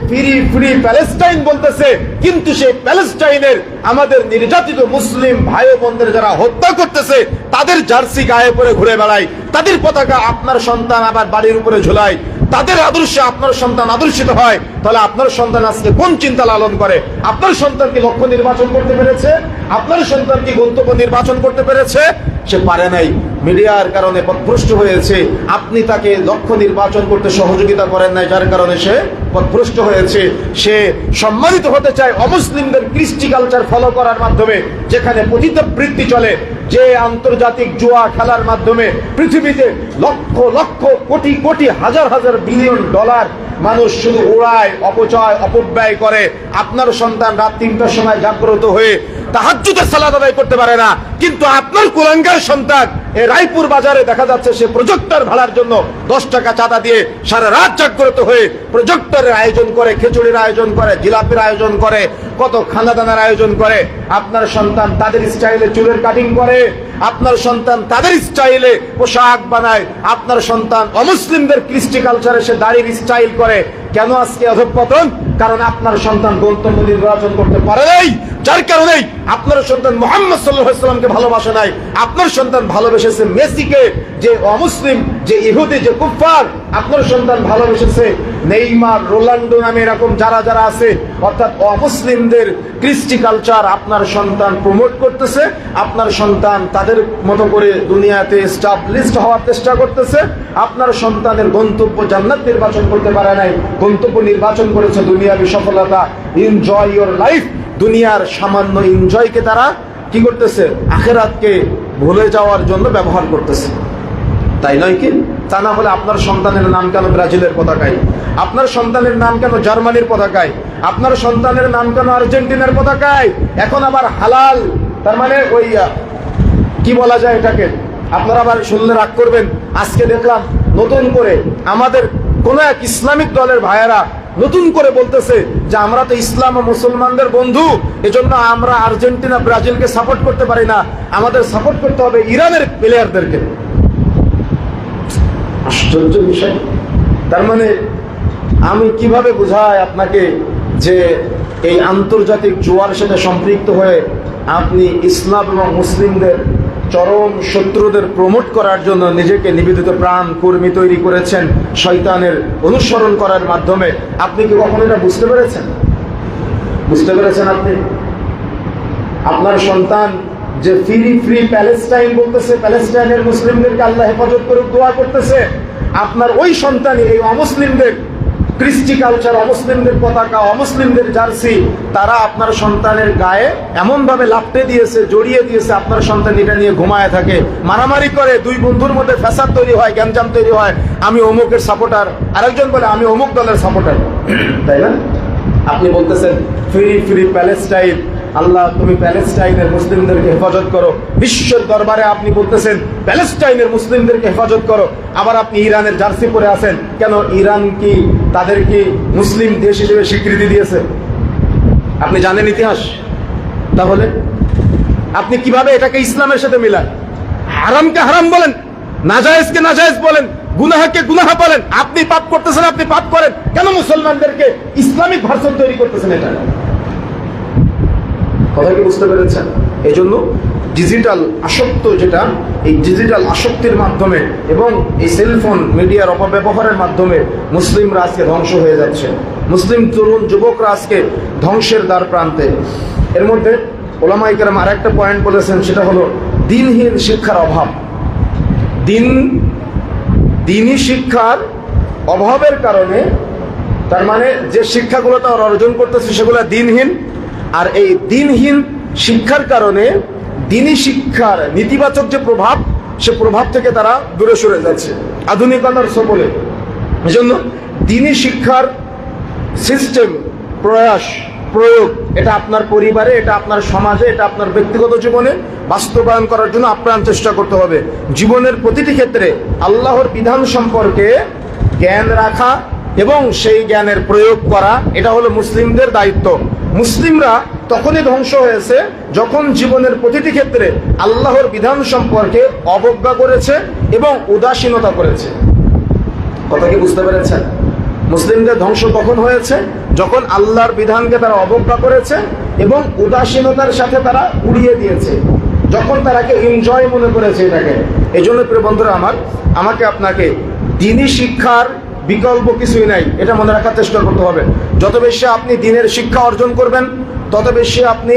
ফ্রি প্যালেস্টাইন বলতেছে, কিন্তু সেই প্যালেস্টাইনের আমাদের নির্যাতিত মুসলিম ভাই বোনদের যারা হত্যা করতেছে তাদের জার্সি গায়ে পরে ঘুরে বেড়ায়, তাদের পতাকা আপনার সন্তান আবার বাড়ির উপরে ঝুলায়, তাদের আদর্শে আপনার সন্তান আদর্শিত হয়। তাহলে আপনার সন্তান আজকে কোন চিন্তা লালন করে? আপনার সন্তান কি লক্ষ্য নির্বাচন করতে পেরেছে? আপনার সন্তান কি গন্তব্য নির্বাচন করতে পেরেছে? সে পারে নাই, মিডিয়ার কারণে পথভ্রষ্ট হয়েছে। আপনি তাকে লক্ষ্য নির্বাচন করতে সহযোগিতা করেন নাই, যার কারণে সে পথভ্রষ্ট হয়েছে। সে সম্মানিত হতে চায় অমুসলিমদের কৃষ্টি কালচার ফলো করার মাধ্যমে, যেখানে পতিতবৃত্তি চলে, যে আন্তর্জাতিক জুয়া খেলার মাধ্যমে পৃথিবীতে লক্ষ লক্ষ কোটি কোটি হাজার হাজার বিলিয়ন ডলার মানুষ শুধু উড়ায়, অপচয় অপব্যয় করে। আপনার সন্তান রাত 3টার সময় জাগ্রত হয়ে তাহাজ্জুদের সালাত আদায় করতে পারে না, কিন্তু আপনার কুলাঙ্গার সন্তান এই রায়পুর বাজারে দেখা যাচ্ছে সে প্রজেক্টর ভাড়ার জন্য 10 টাকা চাঁদা দিয়ে সারা রাত জাগ্রত হয়ে প্রজেক্টরের আয়োজন করে, খিচুড়ির আয়োজন করে, জিলাপির আয়োজন করে, কত খানাদানার আয়োজন করে। আপনার সন্তান তাদের স্টাইলে চুলের কাটিং করে, আপনার সন্তান তাদের স্টাইলে পোশাক বানায়, আপনার সন্তান অমুসলিমদের কৃষ্টি কালচারে সে দাড়ির স্টাইল করে। কেন আজকে অধঃপতন? কারণ আপনার সন্তান গন্তব্য নির্বাচন করতে পারে নাই, যার কারণেই আপনার সন্তান মুহাম্মদ সাল্লাল্লাহু আলাইহি ওয়াসাল্লামকে ভালোবাসে নাই। আপনার সন্তান ভালোবেসেছে মেসিকে, যে অমুসলিম, যে ইহুদি, যে কুফফার। আপনার সন্তান ভালোবেসেছে নেইমার, রোনাল্ডো নামে এরকম যারা যারা আছে, অর্থাৎ অমুসলিমদের কৃষ্টি কালচার আপনার সন্তান প্রমোট করতেছে। আপনার সন্তান তাদের মতো করে দুনিয়াতে এস্টাবলিশড হওয়ার চেষ্টা করতেছে। আপনার সন্তানের গন্তব্য জান্নাত নির্বাচন করতে পারে নাই, গন্তব্য নির্বাচন করেছে দুনিয়াবি সফলতা। Enjoy your life. দুনিয়ার সামান্য এনজয়কে তারা কি করতেছে? আখিরাতকে ভুলে যাওয়ার জন্য ব্যবহার করতেছে, তাই নয় কি? তা না হলে আপনার সন্তানের নাম কেন ব্রাজিলের পতাকায়, আপনার সন্তানের নাম কেন জার্মানির পতাকায়, আপনার সন্তানের নাম কেন আর্জেন্টিনার পতাকায়? এখন আবার হালাল, তার মানে ওই কি বলা যায় এটাকে, আপনারা আবার শুনলে রাগ করবেন, আজকে দেখলাম নতুন করে আমাদের কোন এক ইসলামিক দলের ভাইয়েরা নতুন করে বলতেছে যে আমরা তো ইসলাম ও মুসলমানদের বন্ধু, এজন্য আমরা আর্জেন্টিনা ব্রাজিলকে সাপোর্ট করতে পারি না, আমাদের সাপোর্ট করতে হবে ইরানের প্লেয়ারদেরকে। আশ্চর্য বিষয়। তার মানে আমি কিভাবে বোঝাই আপনাকে যে এই আন্তর্জাতিক জোয়ার সাথে সম্পৃক্ত হয়ে আপনি ইসলাম এবং মুসলিমদের চরম শত্রুদের প্রমোট করার জন্য নিজেকে নিবেদিত প্রাণ কর্মী তৈরি করেছেন শয়তানের অনুসরণ করার মাধ্যমে। আপনি কি কখনো এটা বুঝতে পেরেছেন? বুঝতে পেরেছেন আপনি? আপনার সন্তান যে ফ্রি প্যালেস্টাইন বলতেছে, প্যালেস্টাইনের মুসলিমদেরকে আল্লাহ হেফাজত করে দোয়া করতেছে, আপনার ওই সন্তানই এই অমুসলিমদের কৃষ্টি কালচার, অমুসলিমদের পতাকা, অমুসলিমদের জার্সি তারা আপনার সন্তানের গায়ে এমন ভাবে লাপটে দিয়েছে, জড়িয়ে দিয়েছে, আপনার সন্তান এটা নিয়ে ঘুমায় থাকে, মারামারি করে, দুই বন্ধুর মধ্যে ফ্যাসাদ তৈরি হয়, গ্যাঞ্জাম তৈরি হয়, আমি অমুকের সাপোর্টার, আরেকজন বলে আমি অমুক দলের সাপোর্টার, তাই না? আপনি বলতেছেন ফ্রি প্যালেস্টাইন, আল্লাহ তুমি প্যালেস্টাইনের মুসলিমদেরকে হেফাজত করো, বিশ্বের দরবারে আপনি বলতেছেন প্যালেস্টাইনের মুসলিমদেরকে হেফাজত করো, আবার আপনি ইরানের জার্সি পরে আছেন কেন? ইরান কি তাদেরকে মুসলিম দেশ হিসেবে স্বীকৃতি দিয়েছে? আপনি জানেন ইতিহাস? তাহলে আপনি কিভাবে এটাকে ইসলামের সাথে মিলান? হারামকে হারাম বলেন, নাজায়েজকে নাজায়েজ বলেন, গুনাহকে গুনাহ বলেন। আপনি পাপ করতেছেন, আপনি পাপ করেন, কেন মুসলমানদেরকে ইসলামিক ভার্সন তৈরি করতেছেন? এটা কথা কি বুঝতে পেরেছেন? এই জন্য ডিজিটাল আসক্ত, যেটা এই ডিজিটাল আসক্তির মাধ্যমে এবং এই সেলফোন মিডিয়ার অপব্যবহারের মাধ্যমে মুসলিমরা আজকে ধ্বংস হয়ে যাচ্ছে, মুসলিম তরুণ যুবকরা আজকে ধ্বংসের দ্বার প্রান্তে। এর মধ্যে ওলামায়ে কেরাম আর একটা পয়েন্ট বলেছেন, সেটা হলো দিনহীন শিক্ষার অভাব। দিনী শিক্ষার অভাবের কারণে, তার মানে যে শিক্ষাগুলো তারা অর্জন করতেছে সেগুলো দিনহীন, আর এই দিনহীন শিক্ষার কারণে দিনী শিক্ষার নেতিবাচক যে প্রভাব, সে প্রভাব থেকে তারা দূরে সরে যাচ্ছে আধুনিকতার সবলে। এজন্য দিনী শিক্ষার সিস্টেম, প্রয়োগ এটা আপনার পরিবারে, এটা আপনার সমাজে, এটা আপনার ব্যক্তিগত জীবনে বাস্তবায়ন করার জন্য আপ্রাণ চেষ্টা করতে হবে। জীবনের প্রতিটি ক্ষেত্রে আল্লাহর বিধান সম্পর্কে জ্ঞান রাখা এবং সেই জ্ঞানের প্রয়োগ করা, এটা হলো মুসলিমদের দায়িত্ব। মুসলিমরা তখনই ধ্বংস হয়েছে যখন জীবনের প্রতিটি ক্ষেত্রে আল্লাহর বিধান সম্পর্কে অবজ্ঞা করেছে এবং উদাসীনতা করেছে। কথা কি বুঝতে পেরেছেন? মুসলিমদের ধ্বংস কখন হয়েছে? যখন আল্লাহর বিধানকে তারা অবজ্ঞা করেছে এবং উদাসীনতার সাথে তারা উড়িয়ে দিয়েছে, যখন তারাকে এনজয় মনে করেছে এটাকে। এই জন্য প্রিয় বন্ধুরা আমার, আমাকে আপনাকে দ্বীনি শিক্ষার বিকল্প কিছুই নাই, এটা মনে রাখার চেষ্টা করতে হবে। যত বেশি আপনি দ্বীনের শিক্ষা অর্জন করবেন, তত বেশি আপনি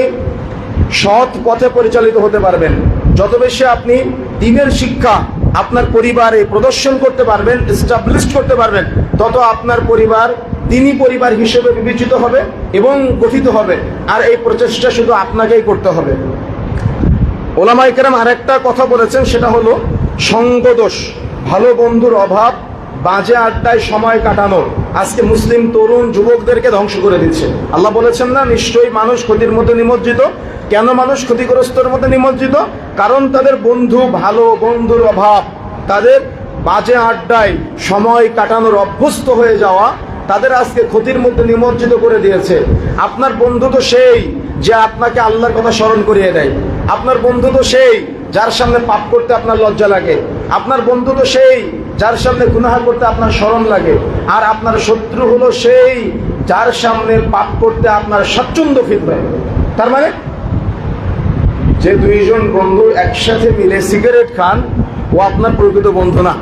সৎ পথে পরিচালিত হতে পারবেন। যত বেশি আপনি দ্বীনের শিক্ষা আপনার পরিবারে প্রদর্শন করতে পারবেন, এস্টাবলিশ করতে পারবেন, তত আপনার পরিবার দ্বীনি পরিবার হিসেবে বিবেচিত হবে এবং গঠিত হবে। আর এই প্রচেষ্টা শুধু আপনাকেই করতে হবে। ওলামায়ে কেরাম আরেকটা কথা বলেছেন, সেটা হলো সঙ্গদোষ, ভালো বন্ধুর অভাব, বাজে আড্ডায় সময় কাটানো আজকে মুসলিম তরুণ যুবকদেরকে ধ্বংস করে দিচ্ছে। আল্লাহ বলেছেন না, নিশ্চয়ই মানুষ ক্ষতির মধ্যে নিমজ্জিত। কেন মানুষ ক্ষতিগ্রস্তর মধ্যে নিমজ্জিত? কারণ তাদের বন্ধু, ভালো বন্ধুর অভাব, তাদের বাজে আড্ডায় সময় কাটানোর অভ্যস্ত হয়ে যাওয়া তাদের আজকে ক্ষতির মধ্যে নিমজ্জিত করে দিয়েছে। আপনার বন্ধু তো সেই যে আপনাকে আল্লাহর কথা স্মরণ করিয়ে দেয়। আপনার বন্ধু তো সেই যার সামনে পাপ করতে আপনার লজ্জা লাগে। আপনার বন্ধু তো সেই যার সামনে গুনাহ করতে আপনার শরম লাগে। আর আপনার শত্রু হলো সেই যার সামনে পাপ করতে আপনার স্বাচ্ছন্দ্য ফিল হয়। তার মানে যে দুইজন বন্ধু একসাথে মিলে সিগারেট খান, ও আপনার প্রকৃত বন্ধু না।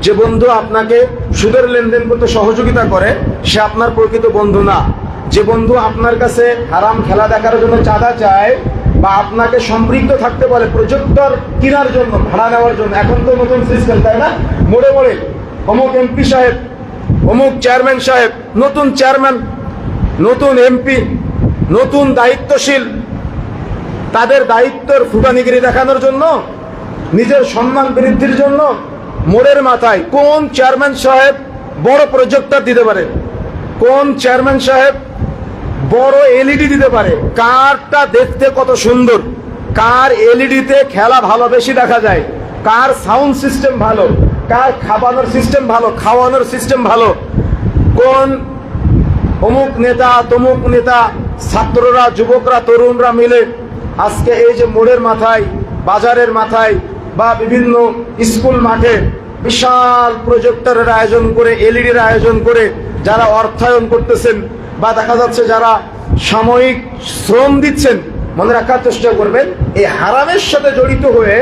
যে বন্ধু আপনাকে সুদের লেনদেন করতে সহযোগিতা করে, সে আপনার প্রকৃত বন্ধু না। যে বন্ধু আপনার কাছে হারাম খেলা দেখার জন্য চাঁদা চায় বা আপনাকে সম্পৃক্ত থাকতে বলে প্রজেক্টর কেনার জন্য, ভাড়া নেওয়ার জন্য, এখন তো নতুন সিস্টেম, তাই না? মোড়ে মোড়ে অমুক এমপি সাহেব, অমুক চেয়ারম্যান সাহেব, নতুন চেয়ারম্যান, নতুন এমপি, নতুন দায়িত্বশীল, তাদের দায়িত্বের ফুটানিগিরি দেখানোর জন্য, নিজের সম্মান বৃদ্ধির জন্য মোড়ের মাথায় কোন চেয়ারম্যান সাহেব বড় প্রজেক্টর দিতে পারে, কোন চেয়ারম্যান সাহেব বড় এলইডি দিতে পারে, কারটা দেখতে কত সুন্দর, কার এলইডিতে খেলা ভালো বেশি দেখা যায়, কার সাউন্ড সিস্টেম ভালো, কার খাবানোর সিস্টেম ভালো, খাওয়ানোর সিস্টেম ভালো, কোন অমুক নেতা তমুক নেতা, ছাত্ররা যুবকরা তরুণরা মিলে আজকে এই যে মোড়ের মাথায়, বাজারের মাথায় বা বিভিন্ন স্কুল মাঠে বিশাল প্রজেক্টরের আয়োজন করে, এলইডির আয়োজন করে যারা অর্থায়ন করতেছেন বা দেখা যাচ্ছে যারা সাময়িক শ্রম দিচ্ছেন, মনে রাখার চেষ্টা করবেন এই হারামের সাথে জড়িত হয়ে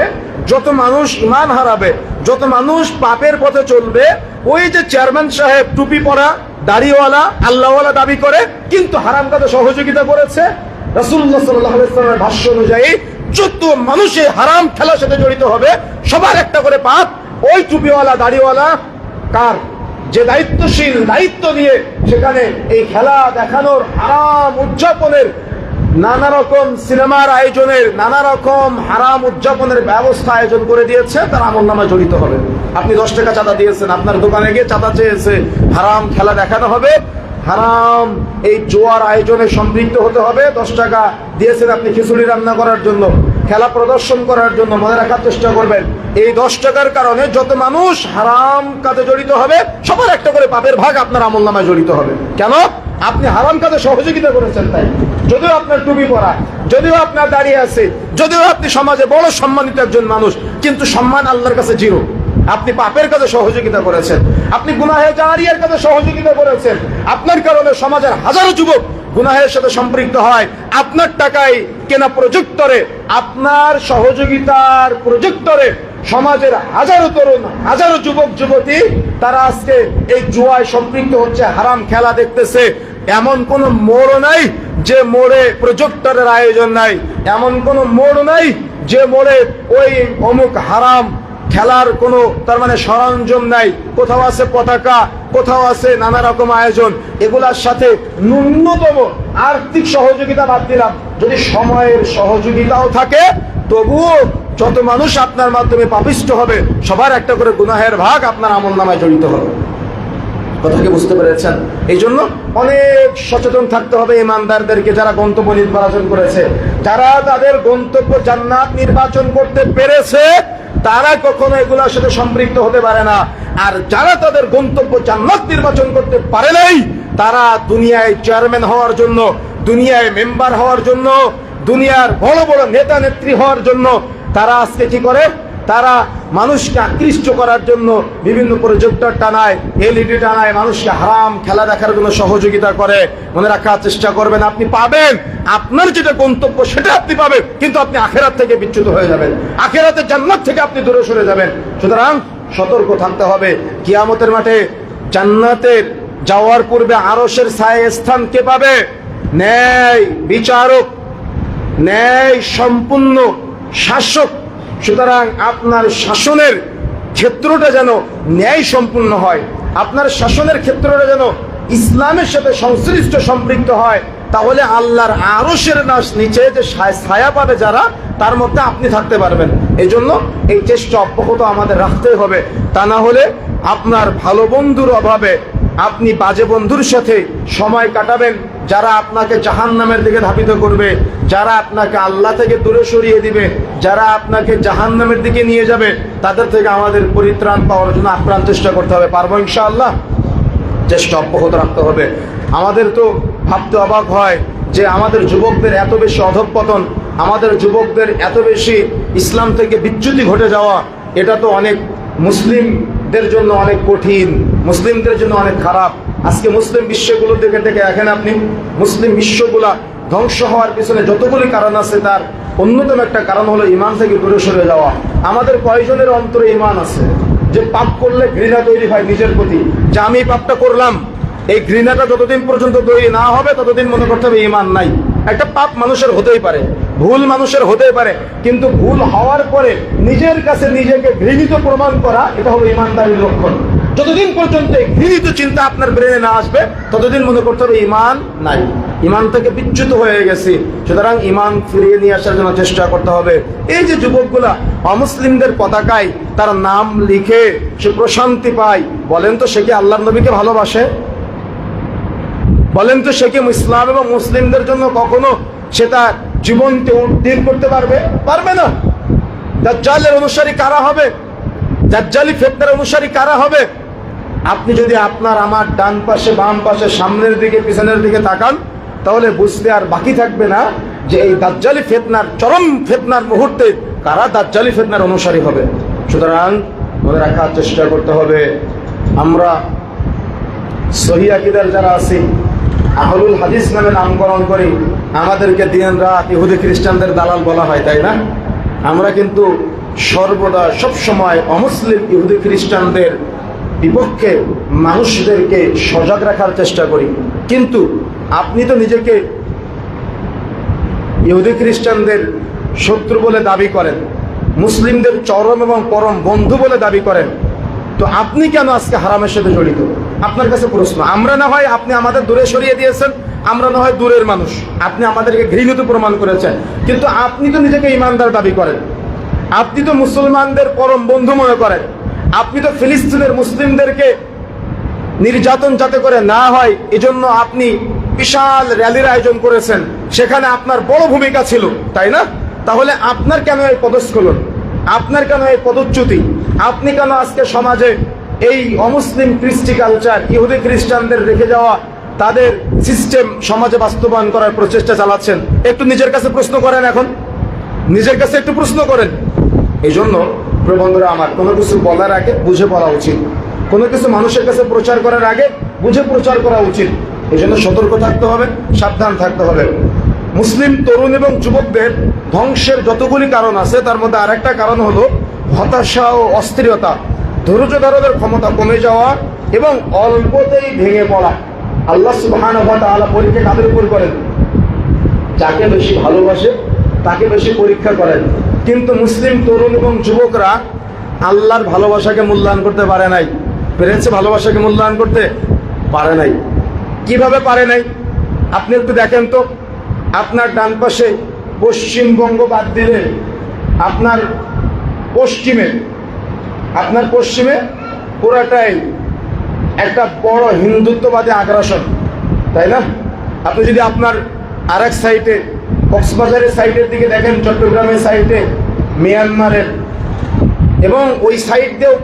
যত মানুষ ইমান হারাবে, যত মানুষ পাপের পথে চলবে, ওই যে চেয়ারম্যান সাহেব টুপি পরা দাড়িওয়ালা আল্লাহওয়ালা দাবি করে কিন্তু হারাম কাজে সহযোগিতা করেছে, রাসূলুল্লাহ সাল্লাল্লাহু আলাইহি ওয়াসাল্লামের ভাষ্য অনুযায়ী যত মানুষ এই হারাম খেলার সাথে জড়িত হবে সবার একটা করে পাপ ওই টুপিওয়ালা দাড়িওয়ালা কার যে দায়িত্বশীল, দায়িত্ব নিয়ে সেখানে এই খেলা দেখানোর, হারাম উদযাপনের, নানা রকম সিনেমার আয়োজনের, নানা রকম হারাম উদযাপনের ব্যবস্থা আয়োজন করে দিয়েছে, তার আমলনামায় জড়িত হবে। আপনি 10 টাকা চাঁদা দিয়েছেন, আপনার দোকানে গিয়ে চাঁদা চেয়েছে, হারাম খেলা দেখানো হবে, হারাম এই জোয়ার আয়োজনে সম্পৃক্ত হতে হবে। 10 টাকা দিয়েছেন আপনি খিচুড়ি রান্না করার জন্য, খেলা প্রদর্শন করার জন্য, মনে রাখার চেষ্টা করবেন এই 10 টাকার কারণে যত মানুষ হারাম কাজে জড়িত হবে সবার একটা করে পাপের ভাগ আপনার আমলনামায় জড়িত হবে। কেন? আপনি হারাম কাজে সহযোগিতা করেছেন তাই। যদিও আপনার টুপি পরা, যদিও আপনার দাঁড়িয়ে আছে, যদিও আপনি সমাজে বড় সম্মানিত একজন মানুষ, কিন্তু সম্মান আল্লাহর কাছে জিরো। আপনি পাপের কাজে সহযোগিতা করেছেন, আপনি গুনাহে জারিয়ার কাজে সহযোগিতা করেছেন, আপনার কারণে সমাজের হাজারো যুবক গুনাহের সাথে সম্পৃক্ত হয়। আপনার টাকায় কেনা প্রজেক্টরে, আপনার সহযোগিতার প্রজেক্টরে সমাজের হাজারো তরুণ, হাজারো যুবক যুবতী তারা আজকে এই জুয়ায় সম্পৃক্ত হচ্ছে, হারাম খেলা দেখতেছে। এমন কোন মোড় নাই যে মোড়ে প্রজেক্টরের আয়োজন নাই, এমন কোন মোড় নাই যে মোড়ে ওই অমুক হারাম খেলার কোনো তার মানে সরঞ্জাম নাই। কোথাও আছে পতাকা, কোথাও আছে নানা রকম আয়োজন। এগুলার সাথে ন্যূনতম আর্থিক সহযোগিতা বাদ দিলাম, যদি সময়ের সহযোগিতাও থাকে তবুও যত মানুষ আপনার মাধ্যমে পাপিষ্ট হবে সবার একটা করে গুনাহের ভাগ আপনার আমলনামায় জড়িত হবে। কথা কি বুঝতে পেরেছেন? এই জন্য অনেক সচেতন থাকতে হবে ইমানদারদেরকে, যারা গন্তব্য নির্বাচন করেছে, যারা তাদের গন্তব্য জান্নাত নির্বাচন করতে পেরেছে তারা কখনো এগুলোর সাথে সম্পৃক্ত হতে পারে না। আর যারা তাদের গন্তব্য জান্নাত নির্বাচন করতে পারে নাই, তারা দুনিয়ায় চেয়ারম্যান হওয়ার জন্য, দুনিয়ায় মেম্বার হওয়ার জন্য, দুনিয়ার বড় বড় নেতা নেত্রী হওয়ার জন্য তারা আজকে কি করে, তারা মানুষকে আকৃষ্ট করার জন্য বিভিন্ন প্রজেক্টর টানায়, এলইডি টানায়, মানুষকে হারাম খেলা দেখার জন্য সহযোগিতা করে। মনে রাখার চেষ্টা করবেন, আপনি পাবেন আপনার যেটা গন্তব্য সেটা আপনি পাবেন, কিন্তু আপনি আখেরাত থেকে বিচ্যুত হয়ে যাবেন, আখেরাতের জান্নাত থেকে আপনি দূরে সরে যাবেন। সুতরাং সতর্ক থাকতে হবে। কিয়ামতের মাঠে জান্নাতের যাওয়ার পূর্বে আরশের ছায়া স্থান কে পাবে? ন্যায় বিচারক, ন্যায় সম্পূর্ণ শাসক। সুতরাং আপনার শাসনের ক্ষেত্রটা যেন ন্যায় সম্পূর্ণ হয়, আপনার শাসনের ক্ষেত্রটা যেন ইসলামের সাথে সংশ্লিষ্ট সম্পৃক্ত হয়, তাহলে আল্লাহর আরশের নিচে যে ছায়া পাবে যারা, তার মধ্যে আপনি থাকতে পারবেন। এই জন্য এই চেষ্টা অব্যাহত আমাদের রাখতে হবে। তা না হলে আপনার ভালো বন্ধুর অভাবে আপনি বাজে বন্ধুর সাথে সময় কাটাবেন, যারা আপনাকে জাহান্নামের দিকে ধাবিত করবে, যারা আপনাকে আল্লাহ থেকে দূরে সরিয়ে দিবে, যারা আপনাকে জাহান্নামের দিকে নিয়ে যাবে, তাদের থেকে আমাদের পরিত্রাণ পাওয়ার জন্য আপ্রাণ চেষ্টা করতে হবে। পারবো ইনশাআল্লাহ? চেষ্টা অব্যাহত রাখতে হবে। আমাদের তো ভাবতে অবাক হয় যে আমাদের যুবকদের এত বেশি অধঃপতন, আমাদের যুবকদের এত বেশি ইসলাম থেকে বিচ্যুতি ঘটে যাওয়া, এটা তো অনেক মুসলিমদের জন্য অনেক কঠিন, মুসলিমদের জন্য অনেক খারাপ। আজকে মুসলিম বিশ্বগুলো দেখে দেখেন আপনি, মুসলিম বিশ্বগুলা ধ্বংস হওয়ার পিছনে যতগুলি কারণ আছে তার অন্যতম একটা কারণ হলো ইমান থেকে দূরে সরে যাওয়া। আমাদের কয়জনের অন্তরে ইমান আছে যে পাপ করলে ঘৃণা তৈরি হয় নিজের প্রতি, যে আমি পাপটা করলাম, এই ঘৃণাটা যতদিন পর্যন্ত তৈরি না হবে ততদিন মনে করতে হবে ইমান নাই। একটা পাপ মানুষের হতেই পারে, ভুল মানুষের হতেই পারে, কিন্তু ভুল হওয়ার পরে নিজের কাছে নিজেকে ঘৃণিত প্রমাণ করা, এটা হলো ইমানদারির লক্ষণ। যতদিন পর্যন্ত ঘৃণিত চিন্তা আপনার ব্রেনে না আসবে ততদিন মনে করতে হবে ইমান নাই। ইমান থেকে বিচ্যুত হয়ে গেছি। সুতরাং ইমান ফিরিয়ে নিয়ে আসার জন্য চেষ্টা করতে হবে। এই যে যুবকগুলা অমুসলিমদের পতাকায় তার নাম লিখে সে প্রশান্তি পায়, বলেন তো সে কি আল্লাহর নবীকে ভালোবাসে? বলেন তো সে কি ইসলাম এবং মুসলিমদের জন্য কখনো সে তার জীবনকে উদ্ধার করতে পারবে? পারবে না। দাজ্জালের অনুসারী কারা হবে? দাজ্জালি ফিতনার অনুসারী কারা হবে? আপনি যদি আপনার আমার ডান পাশে বাম পাশে সামনের দিকে পিছনের দিকে তাকান, তাহলে বুঝতে আর বাকি থাকবে না যে এই দাজ্জালি ফিতনার চরম ফিতনার মুহূর্তে কারা দাজ্জালি ফিতনার অনুসারী হবে। সুতরাং মনে রাখার চেষ্টা করতে হবে, আমরা সহিহ আকীদার যারা আছি, আহলুল হাদিস নামে নামকরণ করি, আমাদেরকে দিন রাত ইহুদি খ্রিস্টানদের দালাল বলা হয়, তাই না? আমরা কিন্তু সর্বদা সব সময় অমুসলিম ইহুদি খ্রিস্টানদের বিপক্ষে মানুষদেরকে সজাগ রাখার চেষ্টা করি। কিন্তু আপনি তো নিজেকে ইহুদি খ্রিস্টানদের শত্রু বলে দাবি করেন, মুসলিমদের চরম এবং পরম বন্ধু বলে দাবি করেন, তো আপনি কেন আজকে হারামের সাথে জড়িত? আপনার কাছে প্রশ্ন। আমরা না হয় আপনি আমাদের দূরে সরিয়ে দিয়েছেন, আমরা না হয় দূরের মানুষ, আপনি আমাদেরকে ঘৃণিত প্রমাণ করেছেন, কিন্তু আপনি তো নিজেকে ইমানদার দাবি করেন, আপনি তো মুসলমানদের পরম বন্ধু মনে করেন, আপনি তো ফিলিস্তিনের মুসলিমদেরকে নির্যাতন যাতে করে না হয় এজন্য আপনি বিশাল র্যালির আয়োজন করেছেন, সেখানে আপনার বড় ভূমিকা ছিল, তাই না? তাহলে আপনার কেন এই পদস্খলন? আপনার কেন এই পদচ্যুতি? আপনি কেন আজকে সমাজে এই অমুসলিম কৃষ্টি কালচার, ইহুদি খ্রিস্টানদের রেখে যাওয়া তাদের সিস্টেম সমাজে বাস্তবায়ন করার প্রচেষ্টা চালাচ্ছেন? একটু নিজের কাছে প্রশ্ন করেন, এখন নিজের কাছে একটু প্রশ্ন করেন। এই জন্য বন্ধুরা আমার, কোনো কিছু বলার আগে বুঝে বলা উচিত, কোনো কিছু মানুষের কাছে প্রচার করার আগে বুঝে প্রচার করা উচিত। এই জন্য সতর্ক থাকতে হবে, সাবধান থাকতে হবে। মুসলিম তরুণ এবং যুবকদের ধ্বংসের যতগুলি কারণ আছে তার মধ্যে আরেকটা কারণ হলো হতাশা ও অস্থিরতা, ধৈর্য ধারণের ক্ষমতা কমে যাওয়া এবং অল্পতেই ভেঙে পড়া। আল্লাহ সুবহানাহু ওয়া তাআলা পরীক্ষা কাদের উপর করেন? যাকে বেশি ভালোবাসে তাকে বেশি পরীক্ষা করেন। কিন্তু মুসলিম তরুণ এবং যুবকরা আল্লাহর ভালোবাসাকে মূল্যায়ন করতে পারে নাই। পেরেছে ভালোবাসাকে মূল্যায়ন করতে? পারে নাই। কিভাবে পারে নাই? আপনি একটু দেখেন তো, আপনার ডান পাশে পশ্চিমবঙ্গ বাদ দিলে আপনার পশ্চিমে পুরাটাই একটা বড় হিন্দুত্ববাদী আগ্রাসন, তাই না? আপনি যদি আপনার আরেক সাইডে কক্সবাজারের সাইডের দিকে দেখেন, চট্টগ্রামের সাইডে মিয়ানমারের, এবং ওই সাইড দিয়েও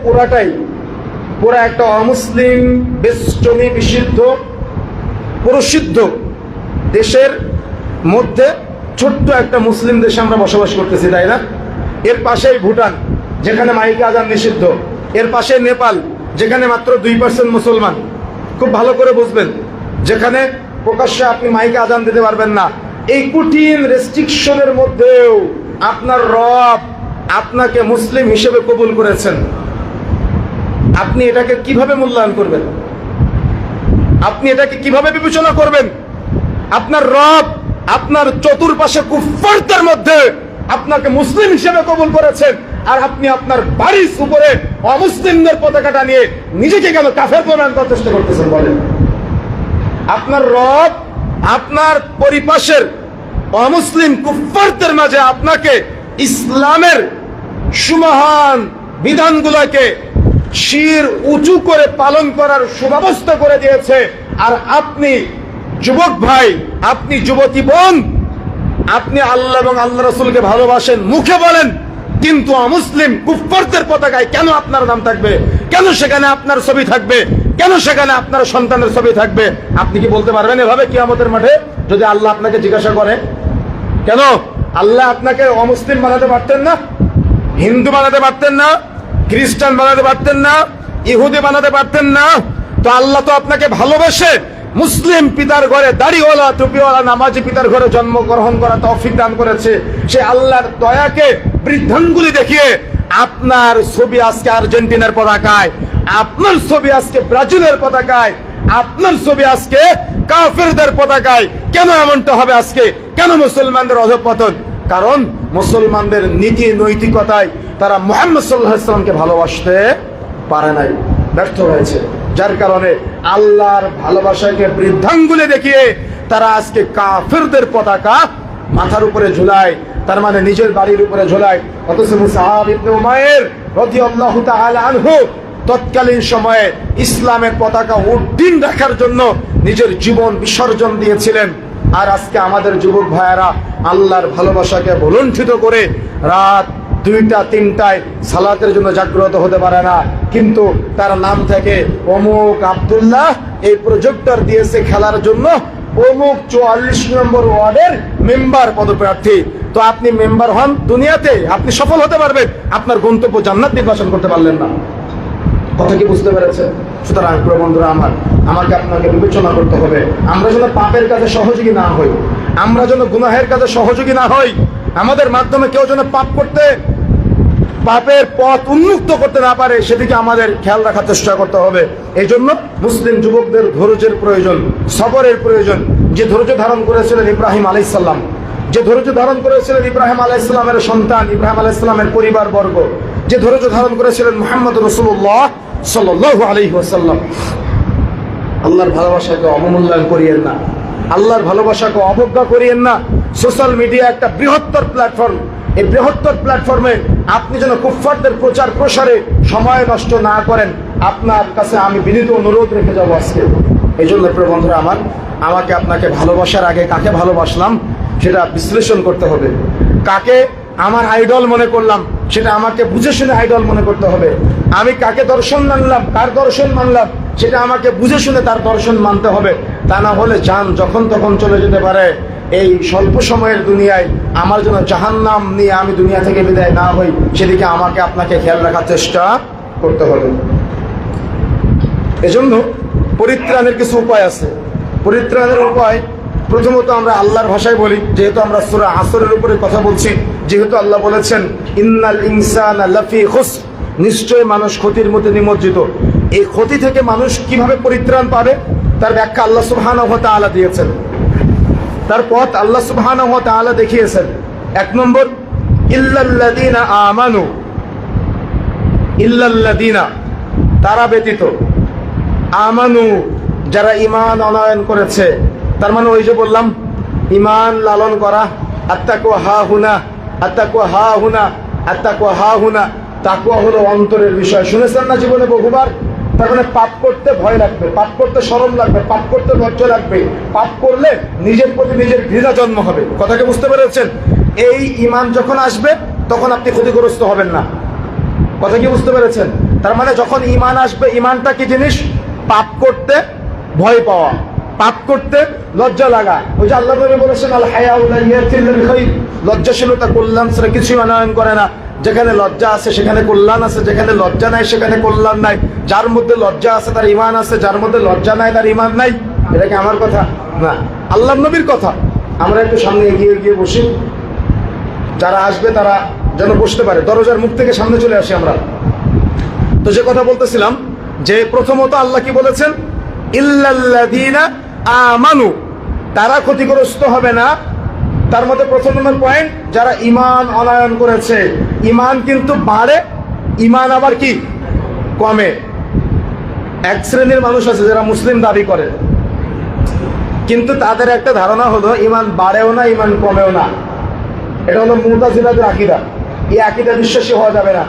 পুরা একটা অমুসলিম বেষ্টনী বিশুদ্ধ প্রসিদ্ধ দেশের মধ্যে ছোট্ট একটা মুসলিম দেশে আমরা বসবাস করতেছি, তাই না? এর পাশেই ভুটান, যেখানে মাইকে আজান নিষিদ্ধ। এর পাশে নেপাল, যেখানে মাত্র 2% মুসলমান। খুব ভালো করে বুঝবেন, যেখানে প্রকাশ্যে আপনি মাইকে আজান দিতে পারবেন না। এই কঠিন রেস্ট্রিকশনের মধ্যেও আপনার রব আপনাকে মুসলিম হিসেবে কবুল করেছেন। আপনি এটাকে কিভাবে মূল্যায়ন করবেন? আপনি এটাকে কিভাবে বিবেচনা করবেন? আপনার রব আপনার চতুর্পাশে কুফফারদের মধ্যে আপনাকে মুসলিম হিসেবে কবুল করেছেন, আর আপনি আপনার বাড়ির উপরে অমুসলিমদের পতাকাটা নিয়ে নিজেকে কেন কাফের প্রমাণ করার চেষ্টা করতেছেন? বলেন। আপনার রব আপনার পরিপাশের অমুসলিম কুফফারদের মাঝে আপনাকে ইসলামের সুমহান বিধানগুলোকে শির উঁচু করে পালন করার সুব্যবস্থা করে দিয়েছে, আর আপনি যুবক ভাই, আপনি যুবতী বোন, আপনি আল্লাহ এবং আল্লাহ রাসূলকে ভালোবাসেন, মুখে বলেন, কিন্তু অমুসলিম কুফফারদের পতাকায় কেন আপনার নাম থাকবে? কেন সেখানে আপনার ছবি থাকবে? কেন সেখানে আপনার সন্তানের ছবি থাকবে? আপনি কি বলতে পারবেন এভাবে কিয়ামতের মাঠে? যদি আল্লাহ আপনাকে জিজ্ঞাসা করে, কেন আল্লাহ আপনাকে অমুসলিম বানাতে পারতেন না? হিন্দু বানাতে পারতেন না? খ্রিস্টান বানাতে পারতেন না? ইহুদি বানাতে পারতেন না? তো আল্লাহ তো আপনাকে ভালোবেসে মুসলিম পিতার ঘরে দাড়িওয়ালা টুপিওয়ালা নামাজি পিতার ঘরে জন্মগ্রহণ করা তৌফিক দান করেছে। সে আল্লাহর দয়াকে বৃদ্ধাঙ্গুলি দেখিয়ে আপনার ছবি আজকে আর্জেন্টিনার পতাকায়, আপনার ছবি আজকে ব্রাজিলের পতাকায়, আপনার ছবি আজকে কাফেরদের পতাকায়। কেন এমনটা হবে আজকে? কেন মুসলমানদের অধঃপতন? কারণ মুসলমানদের নীতি নৈতিকতায় তারা মুহাম্মদ সাল্লাল্লাহু আলাইহি ওয়াসাল্লামকে ভালোবাসতে পারে নাই, ব্যর্থ হয়েছে। যার কারণে আল্লাহর ভালোবাসাকে বৃদ্ধাঙ্গুলি দেখিয়ে তারা আজকে কাফেরদের পতাকা মাথার উপরে ঝুলায়, তার মানে নিজের বাড়ির উপরে ঝুলায়। অথচ মুসআব ইবনে উমাইর রাদিয়াল্লাহু তাআলা আনহু তৎকালীন সময়ে ইসলামের পতাকা উড্ডীন রাখার জন্য নিজের জীবন বিসর্জন দিয়েছিলেন। আর আজকে আমাদের যুবক ভাইয়েরা আল্লাহর ভালোবাসাকে ভুলুণ্ঠিত করে রাত 2টা 3টায় সালাতের জন্য জাগ্রত হতে পারে না, কিন্তু তার নাম থেকে অমুক আব্দুল্লাহ এই প্রজেক্টর দিয়েছে খেলার জন্য, অমুক 44 নম্বর ওয়ার্ডের মেম্বার পদপ্রার্থী। তো আপনি মেম্বার হন দুনিয়াতে, আপনি সফল হতে পারবেন, আপনার গন্তব্য জান্নাত নির্বাচন করতে পারলেন না। কথা কি বুঝতে পেরেছেন? সুতরাং প্রিয় বন্ধুরা আমার, আমাকে আপনাকে বিবেচনা করতে হবে, আমরা যেন পাপের কাজে সহযোগী না হই, আমরা যেন গুনাহের কাজে সহযোগী না হই, আমাদের মাধ্যমে কেউ যেন পাপের পথ উন্মুক্ত করতে না পারে, সেদিকে আমাদের খেয়াল রাখার চেষ্টা করতে হবে। এই জন্য মুসলিম যুবকদের ধৈর্যের প্রয়োজন, সবরের প্রয়োজন। যে ধৈর্য ধারণ করেছিলেন ইব্রাহিম আলাইহিস সালাম, যে ধৈর্য ধারণ করেছিলেন ইব্রাহিম আলাইহিস সালামের সন্তান, ইব্রাহিম আলাইহিস সালামের পরিবার বর্গ, যে ধৈর্য ধারণ করেছিলেন মুহাম্মদ রাসূলুল্লাহ সাল্লাল্লাহু আলাইহি ওয়াসাল্লাম। আল্লাহর ভালোবাসাকে অবমূল্যায়ন করিয়েন না, আল্লাহর ভালোবাসাকে অবজ্ঞা করিয়েন না। সোশ্যাল মিডিয়া একটা বৃহত্তর প্ল্যাটফর্ম, এই বৃহত্তর প্ল্যাটফর্মে আপনি যেন কুফফারদের প্রচার প্রসারে সময় নষ্ট না করেন, আপনার কাছে আমি বিনীত অনুরোধ রেখে যাবো আজকে। এই জন্য প্রিয় বন্ধুরা আমার, আমাকে আপনাকে ভালোবাসার আগে কাকে ভালোবাসলাম সেটা বিশ্লেষণ করতে হবে। কাকে আমার আইডল মনে করলাম সেটা আমাকে বুঝে শুনে আইডল মনে করতে হবে। আমি কাকে দর্শন মানলাম, কার দর্শন মানলাম সেটা আমাকে বুঝে শুনে তার দর্শন মানতে হবে। তা না হলে জান যখন তখন চলে যেতে পারে। এই স্বল্প সময়ের দুনিয়ায় আমার জন্য জাহান্নাম নিয়ে আমি দুনিয়া থেকে বিদায় না হই, সেদিকে আমাকে আপনাকে খেয়াল রাখার চেষ্টা করতে হবে। এজন্য পরিত্রাণের কিছু উপায় আছে। পরিত্রাণের উপায় প্রথমত আমরা আল্লাহর ভাষায় বলি, যেহেতু আমরা সূরা আসরের উপরে কথা বলছি, যেহেতু আল্লাহ বলেছেন ইন্নাল ইনসানা লাফি খুসর, নিশ্চয় মানুষ ক্ষতির মধ্যে নিমজ্জিত। এই ক্ষতি থেকে মানুষ কিভাবে পরিত্রাণ পাবে তার ব্যাখ্যা আল্লাহ সুবহানাহু ওয়া তাআলা দিয়েছেন, তার পথ আল্লাহ সুবহানাহু ওয়া তাআলা দেখিয়েছেন। 1 নম্বর ইল্লাল্লাযীনা আমানু, ইল্লাল্লাযীনা তারা ব্যতীত, আমানু যারা ঈমান আনয়ন করেছে। তার মানে ওই যে বললাম ঈমান লালন করা, আত্তাকওয়া হাহুনা, আত্তাকওয়া হাহুনা, আত্তাকওয়া হাহুনা। তাকওয়া হলো অন্তরের বিষয়, শুনেছেন না জীবনে বহুবার। তার মানে পাপ করতে ভয় লাগবে, পাপ করতে শরম লাগবে, পাপ করতে লজ্জা লাগবে, পাপ করলে নিজের প্রতি নিজের ঘৃণা জন্ম হবে। কথাকে বুঝতে পেরেছেন? এই ঈমান যখন আসবে তখন আপনি ক্ষতিগ্রস্ত হবেন না। কথা কি বুঝতে পেরেছেন? তার মানে যখন ঈমান আসবে, ঈমানটা কি জিনিস? পাপ করতে ভয় পাওয়া, পাপ করতে লজ্জা লাগা। ওই যে আল্লাহ নবী বলেছেন আল হায়াউ লা ইয়াতি ইল্লা বিল খাইর, লজ্জাশীলতা কল্যাণ ছাড়া কিছুই আনয়ন করে না। যেখানে লজ্জা আছে সেখানে কল্যাণ আছে, যেখানে লজ্জা নাই সেখানে কল্যাণ নাই। যার মধ্যে লজ্জা আছে তার ঈমান আছে, যার মধ্যে লজ্জা নাই তার ঈমান নাই। এটা কি আমার কথা না, আল্লাহর নবীর কথা। আমরা একটু সামনে এগিয়ে গিয়ে বসি, যারা আসবে তারা যেন বসতে পারে, দরজার মুখ থেকে সামনে চলে আসি আমরা। তো যে কথা বলতেছিলাম যে প্রথমত আল্লাহ কি বলেছেন? ইল্লাল্লাযীনা আমানু, তারা ক্ষতিগ্রস্ত হবে না। তার মধ্যে প্রথম নম্বর পয়েন্ট, যারা ঈমান আনয়ন করেছে। ঈমান কিন্তু বাড়ে, ঈমান আবার কি কমে। এক শ্রেণীর মানুষ আছে যারা মুসলিম দাবি করে, কিন্তু তাদের একটা ধারণা হলো ঈমান বাড়েও না ঈমান কমেও না। এটা হলো মুতাজিলাদের আকীদা। এই আকীদা বিশ্বাসী হওয়া যাবে না।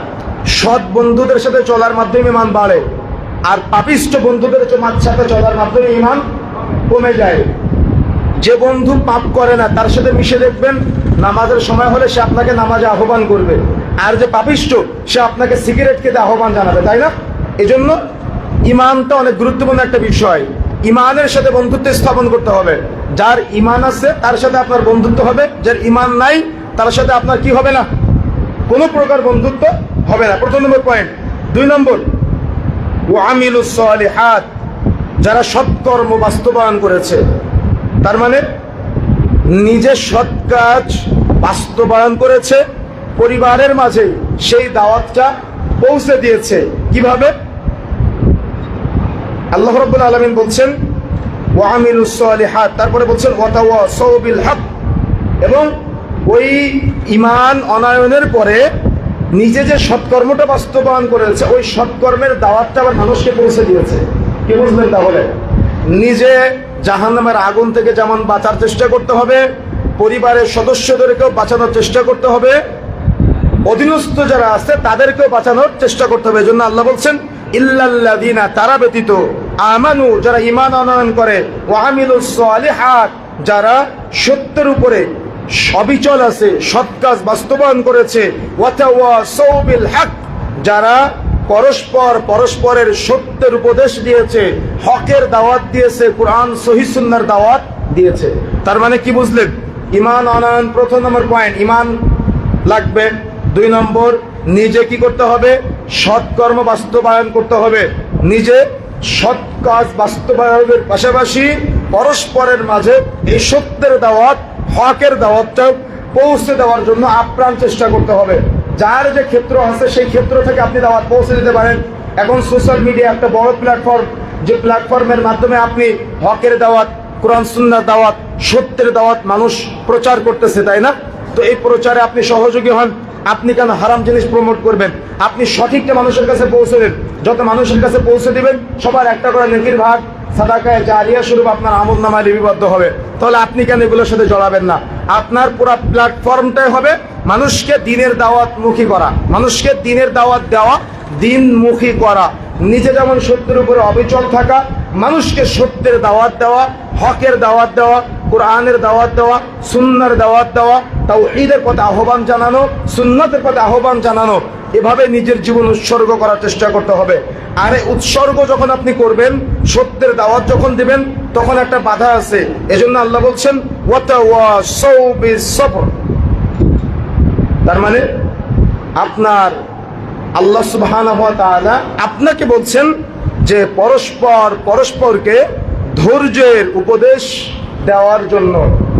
সৎ বন্ধুদের সাথে চলার মাধ্যমে ঈমান বাড়ে, আর পাপিষ্ঠ বন্ধুদের সাথে চলার মাধ্যমে ঈমান কমে যায়। যে বন্ধু পাপ করে না তার সাথে মিশে দেখবেন, নামাজের সময় হলে সে আপনাকে নামাজে আহ্বান করবে, আর যে পাপিষ্ঠ সে আপনাকে সিগারেট খেতে আহ্বান জানাবে, তাই না? এজন্য ঈমানটা অনেক গুরুত্বপূর্ণ একটা বিষয়। ঈমানের সাথে বন্ধুত্ব স্থাপন করতে হবে। যার ঈমান আছে তার সাথে আপনার বন্ধুত্ব হবে, যার ঈমান নাই তার সাথে আপনার কি হবে না, কোনো প্রকার বন্ধুত্ব হবে না। প্রথম নম্বর পয়েন্ট। 2 নম্বর ওয়া আমিলুস সালিহাত, যারা সৎকর্ম বাস্তবায়ন করেছে। তার মানে নিজের সৎ কাজ বাস্তবায়ন করেছে, পরিবারের মাঝে সেই দাওয়াতটা পৌঁছে দিয়েছে। কিভাবে? আল্লাহ রাব্বুল আলামিন বলছেন ওয়া আমিলুস সালিহাত, তারপরে বলছেন ওয়া তাওয়াসাউ বিল হক। এবং ওই ঈমান অনায়নের পরে নিজে যে সৎকর্মটা বাস্তবায়ন করেছে, ওই সৎকর্মের দাওয়াতটা আবার মানুষকে পৌঁছে দিয়েছে। কি বুঝলেন তাহলে? নিজে জাহান্নামের আগুন থেকে যেমন বাঁচার চেষ্টা করতে হবে, পরিবারের সদস্যদেরকেও বাঁচানোর চেষ্টা করতে হবে, অধীনস্থ যারা আছে তাদেরকেও বাঁচানোর চেষ্টা করতে হবে। এজন্য আল্লাহ বলছেন ইল্লাল্লাযীনা, তারা ব্যতীত, আমানু, যারা ঈমান আনয়ন করে, ওয়া আমিলুস সালিহাত, যারা সত্যের উপরে অবিচল আছে, সৎ কাজ বাস্তবায়ন করেছে, ওয়া তাওয়াসাউ বিল হক, যারা পরস্পরের সত্যের উপদেশ দিয়েছে, হকের দাওয়াত দিয়েছে, কোরআন সহিহ সুন্নাহর দাওয়াত দিয়েছে। তার মানে কি বুঝলেন? ঈমান আনয়ন, প্রথম নম্বর পয়েন্ট, ঈমান লাগবে। 2 নম্বর, নিজে কি করতে হবে? সৎকর্ম বাস্তবায়ন করতে হবে। নিজে সৎ কাজ বাস্তবায়নের পাশাপাশি পরস্পরের মাঝে এই সত্যের দাওয়াত, হকের দাওয়াতটা পৌঁছে দেওয়ার জন্য আপ্রাণ চেষ্টা করতে হবে। যার যে ক্ষেত্র আছে সেই ক্ষেত্র থেকে আপনি দাওয়াত পৌঁছে দিতে পারেন। এখন সোশ্যাল মিডিয়া একটা বড় প্ল্যাটফর্ম, যে প্ল্যাটফর্মের মাধ্যমে আপনি হকের দাওয়াত, কোরআন সুন্নাহর দাওয়াত, সত্যের দাওয়াত মানুষ প্রচার করতেছে, তাই না? তো এই প্রচারে আপনি সহযোগী হন। আপনি কেন হারাম জিনিস প্রমোট করবেন? আপনি সঠিকটা মানুষের কাছে পৌঁছে দেন। যত মানুষের কাছে পৌঁছে দিবেন, সবার একটা করে নেকির ভাগ, সাদাকায়ে জারিয়া স্বরূপ আপনার আমলনামায় লিপিবদ্ধ হবে। তাহলে আপনি কেন এগুলোর সাথে জড়াবেন না? আপনার পুরো প্ল্যাটফর্মটাই হবে মানুষকে দ্বীনের দাওয়াত মুখী করা, মানুষকে দ্বীনের দাওয়াত দেওয়া, দ্বীনমুখী করা। নিজে যেমন সত্যের উপরে অবিচল থাকা, মানুষকে সত্যের দাওয়াত দেওয়া, হকের দাওয়াত দেওয়া, কোরআনের দাওয়াত দেওয়া, সুন্নাহর দাওয়াত দেওয়া, তাওহীদের পথে আহ্বান জানানো, সুন্নাতের পথে আহ্বান জানানো, এভাবে নিজের জীবন উৎসর্গ করার চেষ্টা করতে হবে। আর এই উৎসর্গ যখন আপনি করবেন, সত্যের দাওয়াত যখন দিবেন, তখন একটা বাধা আছে। এজন্য আল্লাহ বলছেন ওয়াতাওয়াসাউ বিস-সবর। তার মানে আপনার আল্লাহ সুবহানাহু ওয়া তাআলা আপনাকে বলছেন যে পরস্পরকে ধৈর্যের উপদেশ দেওয়ার জন্য।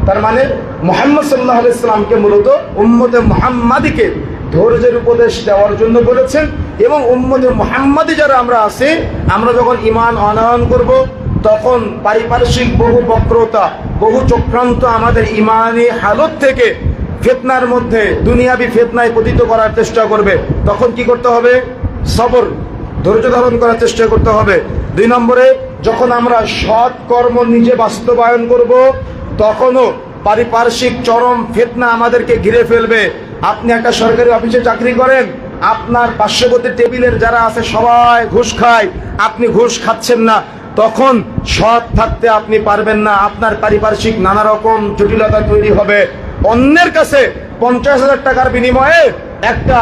তার মানে মুহাম্মদ সাল্লাল্লাহু আলাইহি সাল্লামকে মূলত উম্মতে মুহাম্মাদিকে ধৈর্যের উপদেশ দেওয়ার জন্য বলেছেন। এবং উম্মতে মুহাম্মাদি যারা আমরা আছি, আমরা যখন ঈমান আনয়ন করব, তখন পারিপার্শ্বিক বহু বক্রতা, বহু চক্রান্ত আমাদের ঈমানি হালত থেকে ফিতনার মধ্যে, দুনিয়াবি ফিতনায় পতিত করার চেষ্টা করবে। তখন কি করতে হবে? সবর, ধৈর্য ধারণ করার চেষ্টা করতে হবে। 2 নম্বরে, যখন আমরা সৎ কর্ম নিজে বাস্তবায়ন করব, তখনও পারিপার্শ্বিক চরম ফিতনা আমাদেরকে ঘিরে ফেলবে। আপনি একটা সরকারি অফিসে চাকরি করেন, আপনার পার্শ্ববর্তী টেবিলের যারা আছে সবাই ঘুষ খায়, আপনি ঘুষ খাচ্ছেন না, তখন সৎ থাকতে আপনি পারবেন না। আপনার পারিপার্শ্বিক নানা রকম জটিলতা তৈরি হবে। অন্যের কাছে 50,000 টাকার বিনিময়ে একটা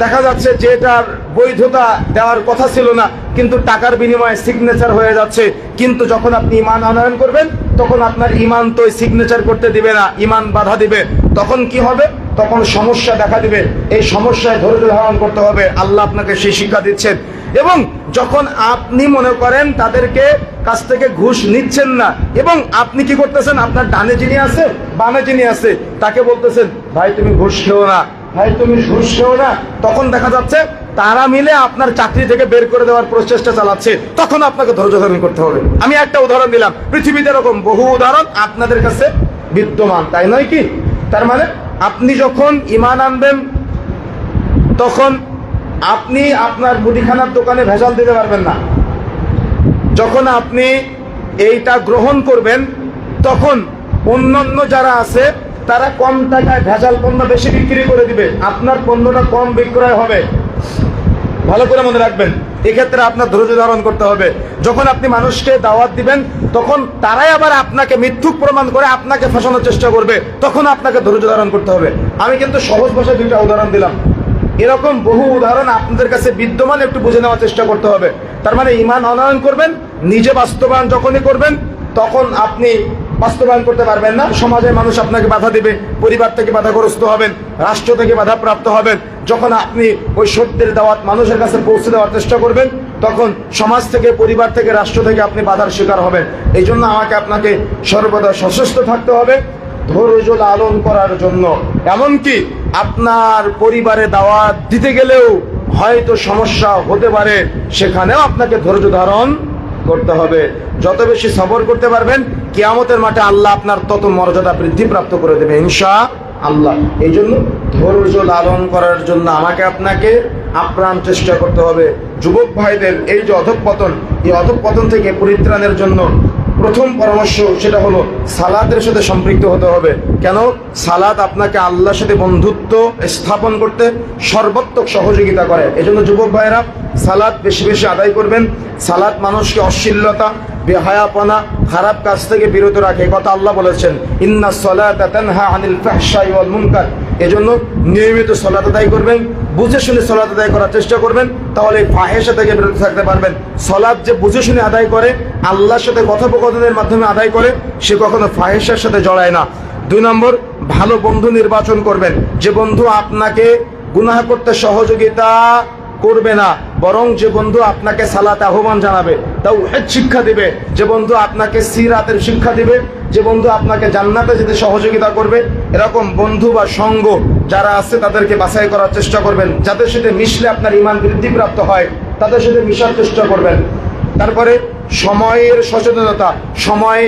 দেখা যাচ্ছে যে এটার বৈধতা দেওয়ার কথা ছিল না, কিন্তু টাকার বিনিময়ে সিগনেচার হয়ে যাচ্ছে। কিন্তু যখন আপনি ঈমান আনয়ন করবেন, তখন আপনার ঈমান তো সিগনেচার করতে দিবে না, ঈমান বাধা দিবে। তখন কি হবে? তখন সমস্যা দেখা দিবে। এই সমস্যায় ধৈর্য ধারণ করতে হবে। আল্লাহ আপনাকে সেই শিক্ষা দিচ্ছেন। এবং যখন আপনি মনে করেন তাদেরকে কাছ থেকে ঘুষ নিচ্ছেন না, এবং আপনি কি করতেছেন, আপনার ডানে যিনি আছে, বামে যিনি আছে, তাকে বলতেছেন ভাই তুমি ঘুষ খেও না, ভাই তুমি ঘুষ খেও না, তখন দেখা যাচ্ছে তারা মিলে আপনার চাকরি থেকে বের করে দেওয়ার প্রচেষ্টা চালাচ্ছে। তখন আপনাকে ধৈর্য ধারণ করতে হবে। আমি একটা উদাহরণ দিলাম, পৃথিবীতে এরকম বহু উদাহরণ আপনাদের কাছে বিদ্যমান, তাই নয় কি? তার মানে আপনি যখন ঈমান আনবেন, তখন আপনি আপনার মুদিখানার দোকানে ভেজাল দিতে পারবেন না। যখন আপনি এইটা গ্রহণ করবেন, তখন অন্যান্য যারা আছে তারা কম টাকায় ভেজাল পণ্য বেশি বিক্রি করে দিবে, আপনার পণ্যটা কম বিক্রয় হবে। ভালো করে মনে রাখবেন, এক্ষেত্রে আপনার ধৈর্য ধারণ করতে হবে। যখন আপনি মানুষকে দাওয়াত দিবেন, তখন তারাই আবার আপনাকে মিথ্যুক প্রমাণ করে আপনাকে ফাঁসানোর চেষ্টা করবে, তখন আপনাকে ধৈর্য ধারণ করতে হবে। আমি কিন্তু সহজ ভাষায় 2টা উদাহরণ দিলাম, এরকম বহু উদাহরণ আপনাদের কাছে বিদ্যমান, একটু বুঝে নেওয়ার চেষ্টা করতে হবে। তার মানে ঈমান আনয়ন করবেন, নিজে বাস্তবায়ন যখনই করবেন, তখন আপনি বাস্তবায়ন করতে পারবেন না। সমাজের মানুষ আপনাকে বাধা দিবে, পরিবার থেকে বাধাগ্রস্ত হবেন, রাষ্ট্র থেকে বাধাপ্রাপ্ত হবেন। যখন আপনি ওই সত্যের দাওয়াত মানুষের কাছে পৌঁছে দেওয়ার চেষ্টা করবেন, তখন সমাজ থেকে, পরিবার থেকে, রাষ্ট্র থেকে আপনি বাধার শিকার হবেন। এই জন্য আপনাকে সর্বদা সচেষ্ট থাকতে হবে ধৈর্য লালন করার জন্য। এমনকি আপনার পরিবারে দাওয়াত দিতে গেলেও হয়তো সমস্যা হতে পারে, সেখানেও আপনাকে ধৈর্য ধারণ করতে হবে। যত বেশি সবর করতে পারবেন, কিয়ামতের মাঠে আল্লাহ আপনার তত মর্যাদা বৃদ্ধি প্রাপ্ত করে দেবে ইনশাআল্লাহ। এই জন্য ধৈর্য লালন করার জন্য আমাকে আপনাকে আপ্রাণ চেষ্টা করতে হবে। যুবক ভাইদের এই যে অধঃপতন, এই অধঃপতন থেকে পরিত্রাণের জন্য প্রথম পরামর্শ সেটা হলো সালাতের সাথে সম্পৃক্ত হতে হবে। কেন? সালাত আপনাকে আল্লাহর সাথে বন্ধুত্ব স্থাপন করতে সর্বাত্মক সহযোগিতা করে। এজন্য যুবক ভাইয়েরা সালাত বেশি বেশি আদায় করবেন। সালাত মানুষকে অশ্লীলতা, বেহায়াপনা, খারাপ কাজ থেকে বিরত রাখে, কথা আল্লাহ বলেছেন, ইন্নাস সালাতা তানহা আনিল ফাহশাই ওয়াল মুনকার। এজন্য নিয়মিত সালাত আদায় করবেন, বুঝে শুনে সালাত আদায় করার চেষ্টা করবেন, তাহলে ফাহেশা থেকে বিরত থাকতে পারবেন। সালাত যে বুঝে শুনে আদায় করে, আল্লাহর সাথে কথোপকথনের মাধ্যমে আদায় করে, সে কখনো ফাহেশার সাথে জড়ায় না। 2 নম্বর, ভালো বন্ধু নির্বাচন করবেন, যে বন্ধু আপনাকে গুনাহ করতে সহযোগিতা করবে না, বরং যে বন্ধু আপনাকে সালাতে আহ্বান জানাবে, তাওহীদ শিক্ষা দিবে, যে বন্ধু আপনাকে সিরাতের শিক্ষা দিবে, যে বন্ধু আপনাকে জান্নাতে যেতে সহযোগিতা করবে, এরকম বন্ধু বা সঙ্গ যারা আছে তাদেরকে বাছাই করার চেষ্টা করবেন। যাদের সাথে মিশলে আপনার ঈমান বৃদ্ধিপ্রাপ্ত হয়, তাদের সাথে মিশার চেষ্টা করবেন। তারপরে সময়ের সচেতনতা, সময়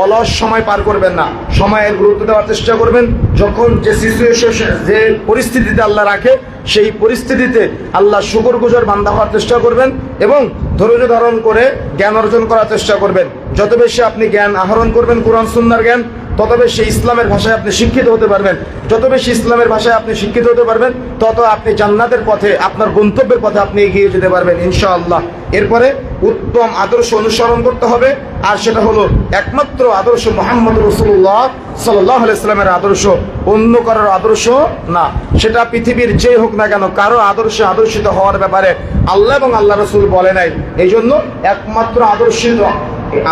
অলস সময় পার করবেন না, সময়ের গুরুত্ব দেওয়ার চেষ্টা করবেন। যখন যে সিচুয়েশন, যে পরিস্থিতিতে আল্লাহ রাখে, সেই পরিস্থিতিতে আল্লাহ শুকরগুজার বান্দা হওয়ার চেষ্টা করবেন এবং ধৈর্য ধারণ করে জ্ঞান অর্জন করার চেষ্টা করবেন। যত বেশি আপনি জ্ঞান আহরণ করবেন, কোরআন সুন্নাহর জ্ঞান, তত বেশি ইসলামের ভাষায় আপনি শিক্ষিত হতে পারবেন। যত বেশি ইসলামের ভাষায় আপনি শিক্ষিত হতে পারবেন, তত আপনি জান্নাতের পথে, আপনার গন্তব্যের পথে আপনি এগিয়ে যেতে পারবেন ইনশাআল্লাহ। এরপরে উত্তম আদর্শ অনুসরণ করতে হবে, আর সেটা হলো একমাত্র আদর্শ মুহাম্মদ রাসূলুল্লাহ সাল্লাল্লাহু আলাইহি ওয়াসাল্লামের আদর্শ, অন্য কারোর আদর্শ না। সেটা পৃথিবীর যে হোক না কেন, কারো আদর্শে আদর্শিত হওয়ার ব্যাপারে আল্লাহ এবং আল্লাহ রাসূল বলে নাই। এই জন্য একমাত্র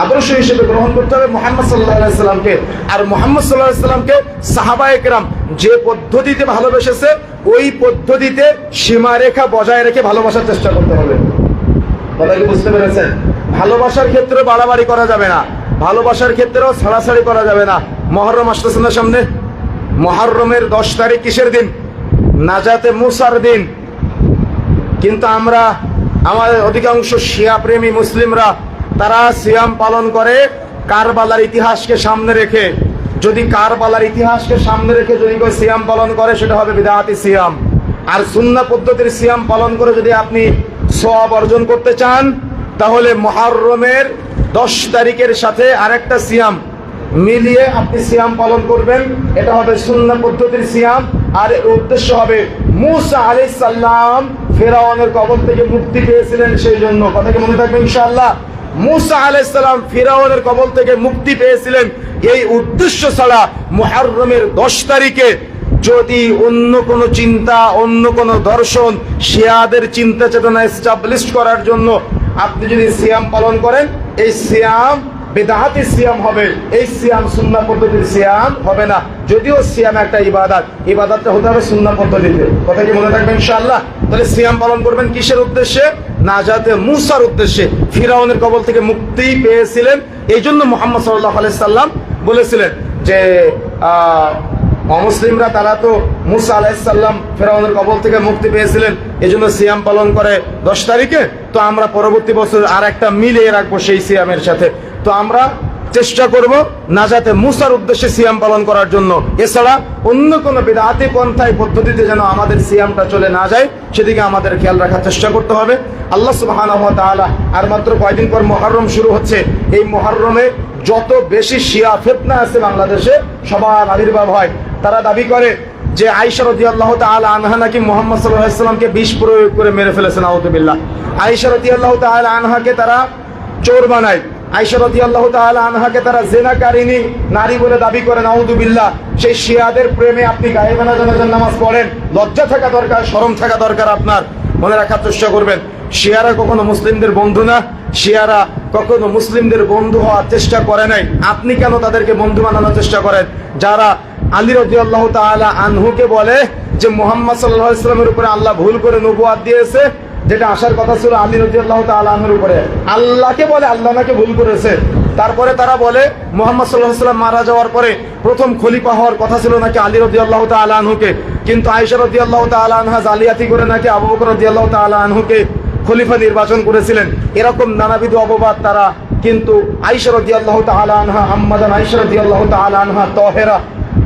আদর্শ হিসেবে গ্রহণ করতে হবে মুহাম্মদ সাল্লাল্লাহু আলাইহি ওয়াসাল্লামকে। আর মুহাম্মদ সাল্লাল্লাহু আলাইহি ওয়াসাল্লামকে সাহাবায়ে কেরাম যে পদ্ধতিতে ভালোবেসেছে, ওই পদ্ধতিতে সীমারেখা বজায় রেখে ভালোবাসার চেষ্টা করতে হবে। কথা কি বুঝতে পেরেছেন? ভালোবাসার ক্ষেত্রে বাড়াবাড়ি করা যাবে না, ভালোবাসার ক্ষেত্রেও ছাড়াছাড়ি করা যাবে না। মুহররম আসতেছে না সামনে, মুহররমের 10 তারিখ কিসের দিন? নাজাতে মুসার দিন। কিন্তু আমরা, আমাদের অধিকাংশ শিয়া প্রেমী মুসলিমরা, তারা সিয়াম পালন করে কারবালার ইতিহাসকে সামনে রেখে। যদি কারবালার ইতিহাসকে সামনে রেখে যদি কেউ সিয়াম পালন করে, সেটা হবে বিদআতি সিয়াম। আর সুন্নাহ পদ্ধতির সিয়াম পালন করে যদি আপনি সওয়াব অর্জন করতে চান, তাহলে মুহররমের 10 তারিখের সাথে আরেকটা সিয়াম মিলিয়ে আপনি সিয়াম পালন করবেন। এটা হবে সুন্নাহ পদ্ধতির সিয়াম। আর এর উদ্দেশ্য হবে, মুসা আলাইহিস সালাম ফিরআউনের কবল থেকে মুক্তি পেয়েছিলেন, সেই জন্য। কথা কি মনে থাকবে ইনশাআল্লাহ? মুসা আলাইহিস সালাম ফিরআউনের কবল থেকে মুক্তি পেয়েছিলেন, এই উদ্দেশ্য ছাড়া মুহররমের 10 তারিখে যদি অন্য কোনো চিন্তা, অন্য কোনো দর্শন, শিয়াদের চিন্তা চেতনা এস্টাবলিশ করার জন্য আপনি যদি সিয়াম পালন করেন, এই সিয়াম বিদআতি সিয়াম হবে, এই সিয়াম সুন্নাহ পদ্ধতির সিয়াম হবে না। যদিও সিয়াম একটা ইবাদত, ইবাদতটা হতে হবে সুন্নাহ পদ্ধতিতে। কথা কি মনে থাকবে ইনশাআল্লাহ? তাহলে সিয়াম পালন করবেন কিসের উদ্দেশ্যে? নাজাতে মুসার উদ্দেশ্যে। ফিরআউনের কবল থেকে মুক্তি পেয়েছিলেন, এই জন্য মুহাম্মদ সাল্লাল্লাহু আলাইহি সাল্লাম বলেছিলেন যে অমুসলিমরা, তারা তো মুসা আলাইহিস সালাম ফিরআউনের কবল থেকে মুক্তি পেয়েছিলেন, এজন্য সিয়াম পালন করে 10 তারিখে। তো আমরা পরবর্তী বছর আর একটা মিলিয়ে রাখবো সেই সিয়ামের সাথে। তো আমরা চেষ্টা করব নাজাতে মুসার উদ্দেশ্যে সিয়াম পালন করার জন্য। এছাড়া অন্য কোনো বিদআতি পন্থায় পদ্ধতিতে যেন আমাদের সিয়ামটা চলে না যায়, সেদিকে আমাদের খেয়াল রাখার চেষ্টা করতে হবে। আল্লাহ সুবহানাহু ওয়া তাআলা, আর মাত্র কয়েকদিন পর মুহররম শুরু হচ্ছে। এই মুহররমে যত বেশি শিয়া ফিতনা আছে বাংলাদেশে, সবার আবির্ভাব হয়। তারা দাবি করে যে আয়েশা রাদিয়াল্লাহু তাআলা আনহা নাকি মুহাম্মদ সাল্লাল্লাহু আলাইহি ওয়াসাল্লামকে বিষ প্রয়োগ করে মেরে ফেলেছেন, আউযুবিল্লাহ। আয়েশা রাদিয়াল্লাহু তাআলা আনহাকে তারা চোর বানায়, আয়েশা রাদিয়াল্লাহু তাআলা আনহাকে তারা জিনাকারিনী নারী বলে দাবি করে, নাউযুবিল্লাহ। সেই শিয়াদের প্রেমে আপনি গায়েবানা জানাজার নামাজ পড়েন, লজ্জা থাকা দরকার, শরম থাকা দরকার আপনার। মনে রাখার চেষ্টা করবেন, শিয়ারা কখনো মুসলিমদের বন্ধু না, শিয়ারা কখনো মুসলিমদের বন্ধু হওয়ার চেষ্টা করে নাই। আপনি কেন তাদেরকে বন্ধু বানানোর চেষ্টা করেন? যারা আলী রাদিয়াল্লাহু তাআলা আনহুকে বলে যে মুহাম্মদ সাল্লাল্লাহু আলাইহি ওয়াসাল্লামের উপরে আল্লাহ ভুল করে নবুয়ত দিয়েছে, যেটা আসার কথা ছিল আলী রাদিয়াল্লাহু তাআলা আনহুর উপরে, আল্লাহকে বলে আল্লাহ নাকি ভুল করেছে। তারপরে তারা বলে মুহাম্মদ সাল্লাল্লাহু আলাইহি ওয়াসাল্লাম মারা যাওয়ার পরে প্রথম খলিফা হওয়ার কথা ছিল নাকি আলী রাদিয়াল্লাহু তাআলা আনহুকে, কিন্তু আয়েশা রাদিয়াল্লাহু তাআলা আনহা জালিয়াতি করে নাকি আবু বকর রাদিয়াল্লাহু তাআলা আনহুকে খলিফা নির্বাচন করেছিলেন। এরকম নানাবিধ অপবাদ তারা, কিন্তু আয়েশা রাদিয়াল্লাহু তাআলা আনহা, আম্মাজান আয়েশা রাদিয়াল্লাহু তাআলা আনহা তাহেরা,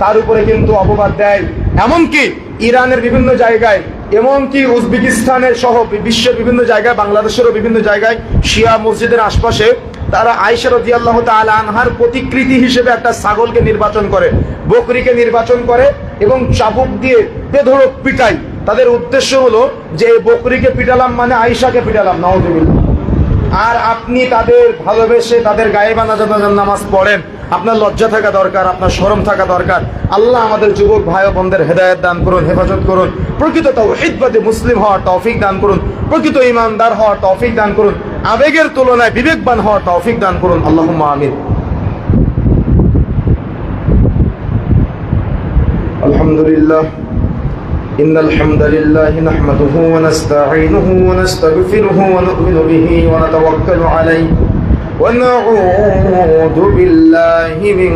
তার উপরে কিন্তু অপবাদ দেয়। এমনকি ইরানের বিভিন্ন জায়গায়, এমনকি উজবেকিস্তানের সহ বিশ্বের বিভিন্ন জায়গায়, বাংলাদেশেরও বিভিন্ন জায়গায় শিয়া মসজিদের আশপাশে তারা আয়েশা রাদিয়াল্লাহু তাআলা আনহার প্রতিকৃতি হিসেবে একটা ছাগলকে নির্বাচন করে, বকরিকে নির্বাচন করে এবং চাবুক দিয়ে বেধড়ক পিটাই। তাদের উদ্দেশ্য হলো যে এই বকরিকে পিটালাম মানে আয়েশাকে পিটালাম, নাউযুবিল্লাহ। আর আপনি তাদের ভালোবেসে তাদের গায়ে বাঁধা জানাজার নামাজ পড়েন, আপনার লজ্জা থাকা দরকার, আপনার শরম থাকা দরকার। আল্লাহ আমাদের যুবক ভাই ও বোনদের হেদায়েত দান করুন, হেফাজত করুন, প্রকৃত তাওহীদবাদী মুসলিম হওয়ার তৌফিক দান করুন, প্রকৃত ঈমানদার হওয়ার তৌফিক দান করুন, আবেগের তুলনায় বিবেকবান হওয়ার তৌফিক দান করুন। আল্লাহুম্মা আমিন। আলহামদুলিল্লাহ, ইন্নাল হামদালিল্লাহি নাহমাদুহু ওয়া নাস্তাঈনুহু ওয়া নাস্তাগফিরুহু ওয়া নু'মিনু বিহি ওয়া নাতাওয়াক্কালু আলাইহি ওয়া নাউযু বিল্লাহি মিন